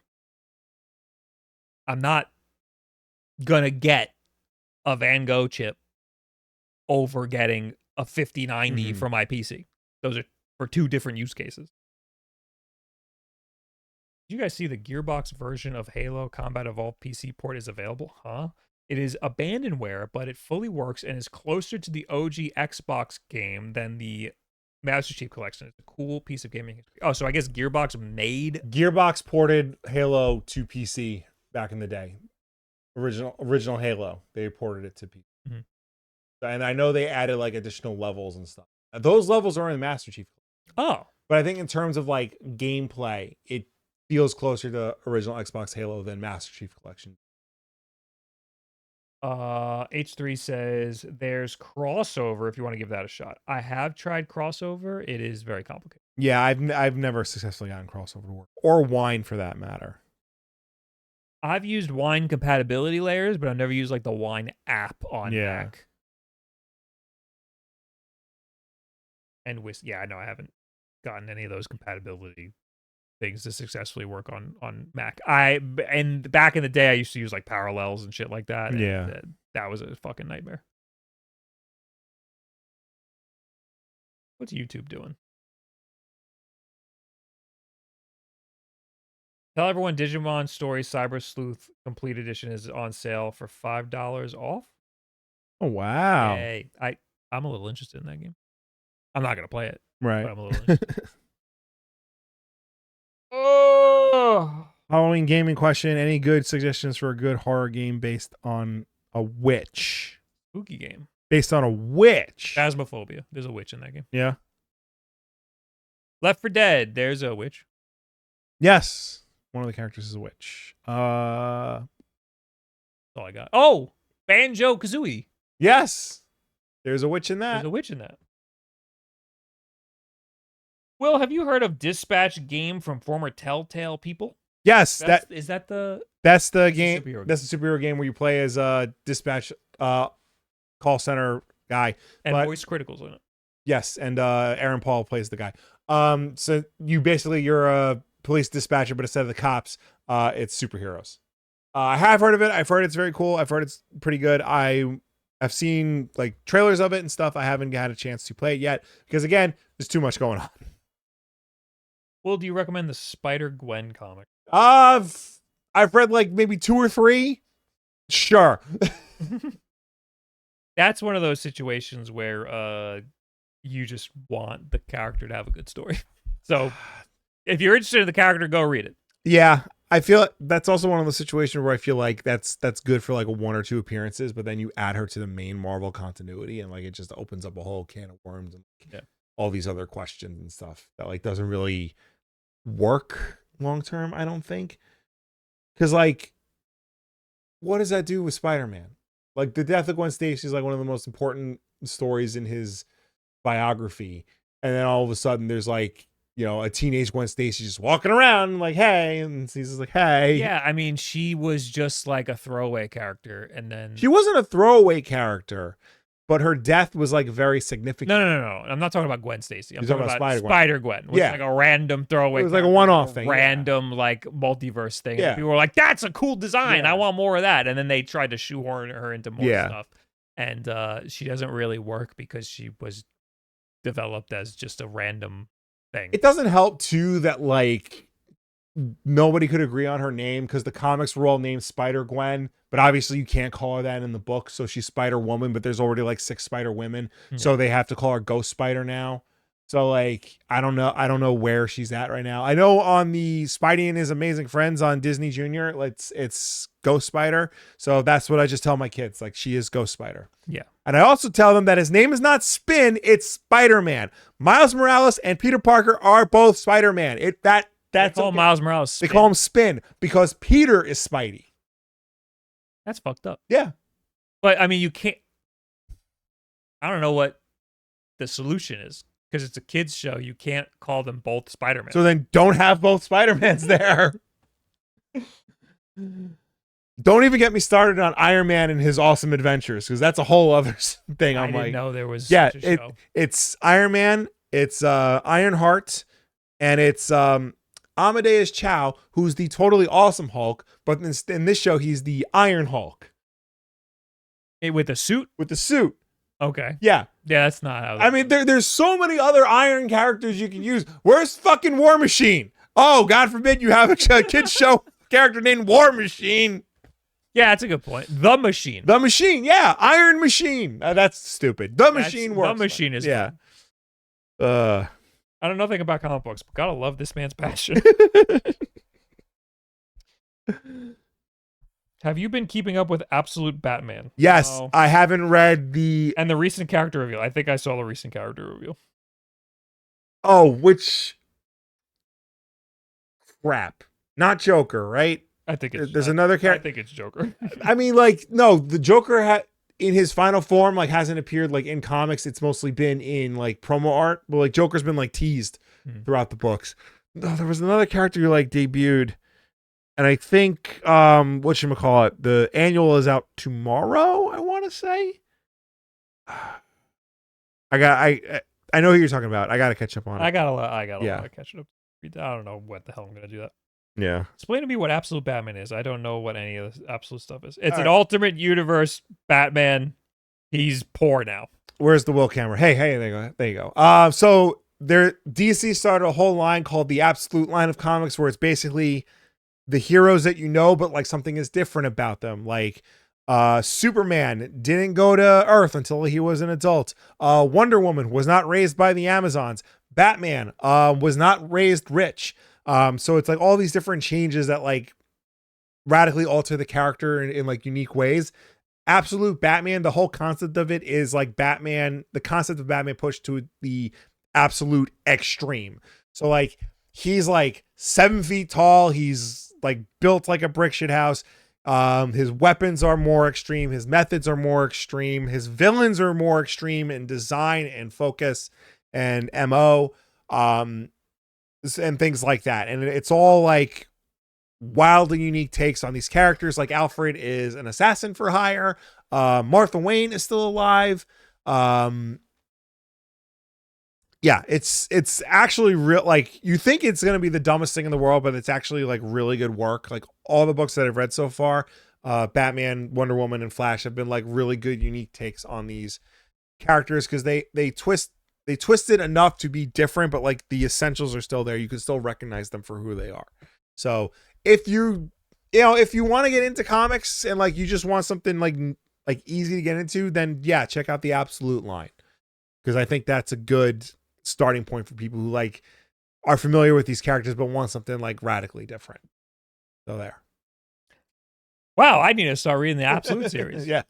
I'm not going to get a Van Gogh chip over getting a 5090 for my PC. Those are for two different use cases. Did you guys see the Gearbox version of Halo Combat Evolved PC port is available? Huh? It is abandonware, but it fully works and is closer to the OG Xbox game than the Master Chief Collection. It's a cool piece of gaming history. Oh, so I guess Gearbox ported Halo to PC back in the day. Original Halo. They ported it to PC. Mm-hmm. And I know they added like additional levels and stuff. Those levels are in Master Chief. Oh. But I think in terms of like gameplay, it feels closer to original Xbox Halo than Master Chief Collection. H3 says there's crossover if you want to give that a shot. I have tried crossover. It is very complicated. Yeah, I've never successfully gotten crossover to work. Or Wine for that matter. I've used Wine compatibility layers, but I've never used like the Wine app on Mac. And I know I haven't gotten any of those compatibility things to successfully work on Mac. And back in the day, I used to use like Parallels and shit like that. Yeah. That was a fucking nightmare. What's YouTube doing? Tell everyone Digimon Story Cyber Sleuth Complete Edition is on sale for $5 off. Oh wow! Yay. I'm a little interested in that game. I'm not gonna play it, Right. but I'm a little interested. Oh, Halloween gaming question: any good suggestions for a good horror game based on a witch? spooky game. Based on a witch. Phasmophobia. There's a witch in that game. Yeah. Left 4 Dead. There's a witch. Yes. One of the characters is a witch. That's all I got. Oh, Banjo-Kazooie. Yes. There's a witch in that. There's a witch in that. Will, have you heard of Dispatch game from former Telltale people? Yes. That's the game. superhero That's the superhero game where you play as a dispatch call center guy. and but- Voice Critical's in it. Yes, and Aaron Paul plays the guy. So you're a police dispatcher, but instead of the cops, it's superheroes. I have heard of it. I've heard it's very cool. I've heard it's pretty good. I've seen like trailers of it and stuff. I haven't had a chance to play it yet because again, there's too much going on. Well, do you recommend the Spider-Gwen comic? I've read like maybe 2 or 3. Sure. That's one of those situations where you just want the character to have a good story. So if you're interested in the character, go read it. Yeah, I feel that's also one of the situations where I feel like that's good for like 1 or 2 appearances, but then you add her to the main Marvel continuity and like it just opens up a whole can of worms and all these other questions and stuff that like doesn't really work long term, I don't think. Because like, what does that do with Spider-Man? Like the death of Gwen Stacy is like one of the most important stories in his biography, and then all of a sudden there's like, you know, a teenage Gwen Stacy just walking around like, hey, and he's just like, hey. Yeah, I mean, she was just like a throwaway character, and then She wasn't a throwaway character, but her death was like very significant. No. I'm not talking about Gwen Stacy. I'm You're talking talking about about Spider-Gwen. Which Yeah. like a random throwaway. It was like a character, one-off thing, yeah. Random like multiverse thing. Yeah. And people were like, "That's a cool design. Yeah. I want more of that." And then they tried to shoehorn her into more Yeah. stuff, and she doesn't really work because she was developed as just a random thing. It doesn't help too that like nobody could agree on her name because the comics were all named Spider-Gwen, but obviously you can't call her that in the book, so she's Spider-Woman, but there's already like 6 Spider-Women, so they have to call her Ghost Spider now. So like I don't know where she's at right now. I know on the Spidey and His Amazing Friends on Disney Junior, it's Ghost Spider. So that's what I just tell my kids, like she is Ghost Spider. Yeah. And I also tell them that his name is not Spin, it's Spider-Man. Miles Morales and Peter Parker are both Spider-Man. That's they call okay. Miles Morales Spin. They call him Spin because Peter is Spidey. That's fucked up. Yeah. But I mean, you can't. I don't know what the solution is because it's a kids show. You can't call them both Spider-Man. So then don't have both Spider-Mans there. Don't even get me started on Iron Man and his awesome adventures because that's a whole other thing. I I'm didn't like, know there was yeah, such a show. it's Iron Man, it's Ironheart, and it's Amadeus Chow, who's the totally awesome Hulk, but in this show he's the Iron Hulk With a suit? with the suit. Okay. Yeah, Yeah, that's not how. I mean there's so many other Iron characters you can use. Where's fucking War Machine? Oh, God forbid you have a kids show character named War Machine. Yeah, that's a good point. The Machine. The Machine, yeah, Iron Machine. That's stupid. The Machine works. The Machine is yeah. fun. I don't know nothing about comic books, but gotta love this man's passion. Have you been keeping up with Absolute Batman? Yes, No. I haven't read the. And the recent character reveal. I think I saw the recent character reveal. Oh, which crap? Not Joker, right? I think it's There's another I character. think it's Joker. I mean, like, no, the Joker in his final form like hasn't appeared like in comics. It's mostly been in like promo art, but like Joker's been like teased throughout the books. No, there was another character who like debuted, and I think whatchamacallit, the annual is out tomorrow. I want to say. I know who you're talking about. I gotta catch up on it. I got a lot of catching up. I don't know what the hell I'm gonna do that. Yeah. Explain to me what Absolute Batman is. I don't know what any of the Absolute stuff is. It's All an right. alternate universe Batman. He's poor now. Where's the Will camera? Hey, there you go. There you go. So DC started a whole line called the Absolute line of comics, where it's basically the heroes that you know, but like something is different about them. Like Superman didn't go to Earth until he was an adult. Wonder Woman was not raised by the Amazons. Batman was not raised rich. So it's like all these different changes that like radically alter the character in like unique ways. Absolute Batman, the whole concept of it is like Batman, the concept of Batman pushed to the absolute extreme. So like he's like 7 feet tall. He's like built like a brick shit house. His weapons are more extreme. His methods are more extreme. His villains are more extreme in design and focus and MO, and things like that. And it's all like wildly unique takes on these characters. Like Alfred is an assassin for hire. Martha Wayne is still alive. Yeah, it's actually real. Like you think it's going to be the dumbest thing in the world, but it's actually like really good work. Like all the books that I've read so far, Batman, Wonder Woman, and Flash have been like really good, unique takes on these characters. Cause they twist it enough to be different, but like the essentials are still there. You can still recognize them for who they are. So if you want to get into comics and like you just want something like easy to get into, then yeah, check out the Absolute line. Cause I think that's a good starting point for people who like are familiar with these characters, but want something like radically different. So there. Wow, I need to start reading the Absolute series. Yeah.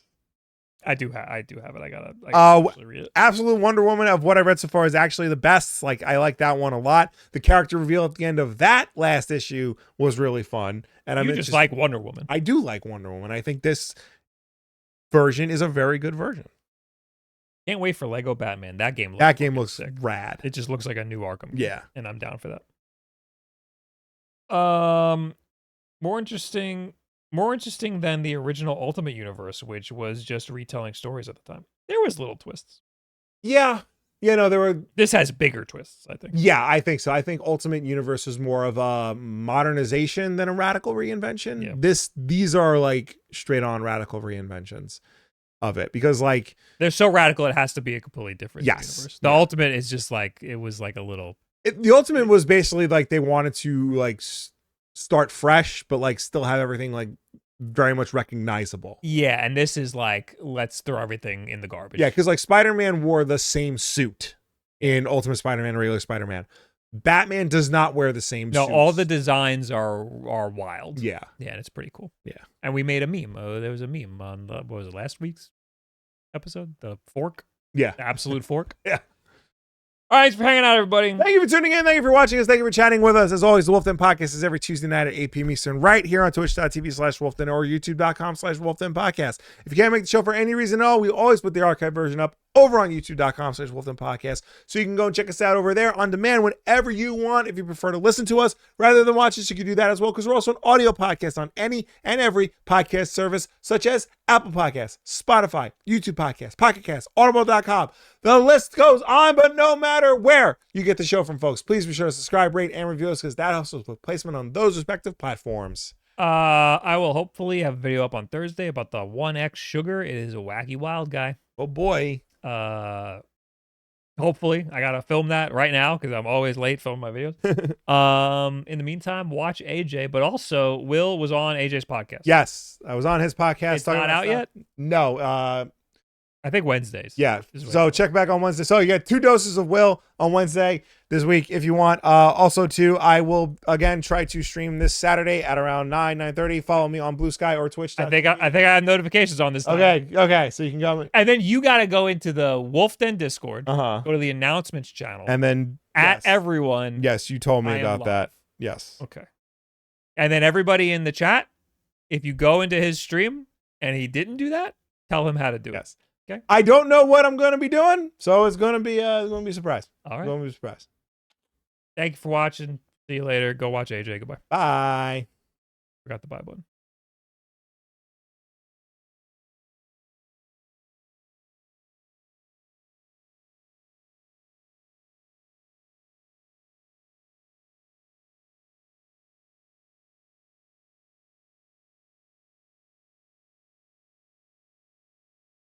I do have it. I gotta actually read it. Absolute Wonder Woman of what I read so far is actually the best. Like I like that one a lot. The character reveal at the end of that last issue was really fun. And You just like Wonder Woman. I do like Wonder Woman. I think this version is a very good version. Can't wait for Lego Batman. That game looks sick. rad. It just looks like a new Arkham game. Yeah. And I'm down for that. More interesting than the original Ultimate Universe, which was just retelling stories at the time. There was little twists. Yeah. There were. This has bigger twists, I think. Yeah, I think so. I think Ultimate Universe is more of a modernization than a radical reinvention. Yeah. These are like straight on radical reinventions of it, because like they're so radical it has to be a completely different universe. The Ultimate is just like it was like a little. The Ultimate was basically like they wanted to like start fresh, but like still have everything like very much recognizable. Yeah, and this is like let's throw everything in the garbage. Yeah, because like Spider-Man wore the same suit in Ultimate Spider-Man and regular Spider-Man. Batman does not wear the same suits. All the designs are wild. Yeah. Yeah, and it's pretty cool. Yeah. And we made a meme. There was a meme on what was it, last week's episode? The fork? Yeah. The absolute fork? Yeah. All right, thanks for hanging out, everybody. Thank you for tuning in. Thank you for watching us. Thank you for chatting with us. As always, the WULFF DEN Podcast is every Tuesday night at 8 p.m. Eastern, right here on twitch.tv/WULFDEN or youtube.com/WULFDEN Podcast. If you can't make the show for any reason at all, we always put the archive version up over on youtube.com/WULFDEN Podcast. So you can go and check us out over there on demand whenever you want. If you prefer to listen to us rather than watch us, you can do that as well, because we're also an audio podcast on any and every podcast service, such as Apple Podcasts, Spotify, YouTube Podcasts, Pocket Casts, Audible.com. The list goes on, but no matter where you get the show from, folks, please be sure to subscribe, rate, and review us, because that helps us with placement on those respective platforms. I will hopefully have a video up on Thursday about the 1X Sugar. It is a wacky wild guy. Oh boy. Hopefully I gotta film that right now because I'm always late filming my videos. In the meantime, watch AJ, but also Will was on AJ's podcast. Yes, I was on his podcast. It's not out yet? No. I think Wednesdays. Yeah. So check back on Wednesday. So you get 2 doses of Will on Wednesday this week if you want. Also too, I will again try to stream this Saturday at around 9:30. Follow me on Blue Sky or Twitch. I think I have notifications on this time. Okay. So you can go. And then you got to go into the WULFF DEN Discord. Go to the announcements channel. And then at everyone. Yes, you told me about that. Yes. Okay. And then everybody in the chat, if you go into his stream and he didn't do that, tell him how to do it. Okay. I don't know what I'm going to be doing, so it's going to be a surprise. All right. It's going to be a surprise. Thank you for watching. See you later. Go watch AJ. Goodbye. Bye. Forgot the bye button.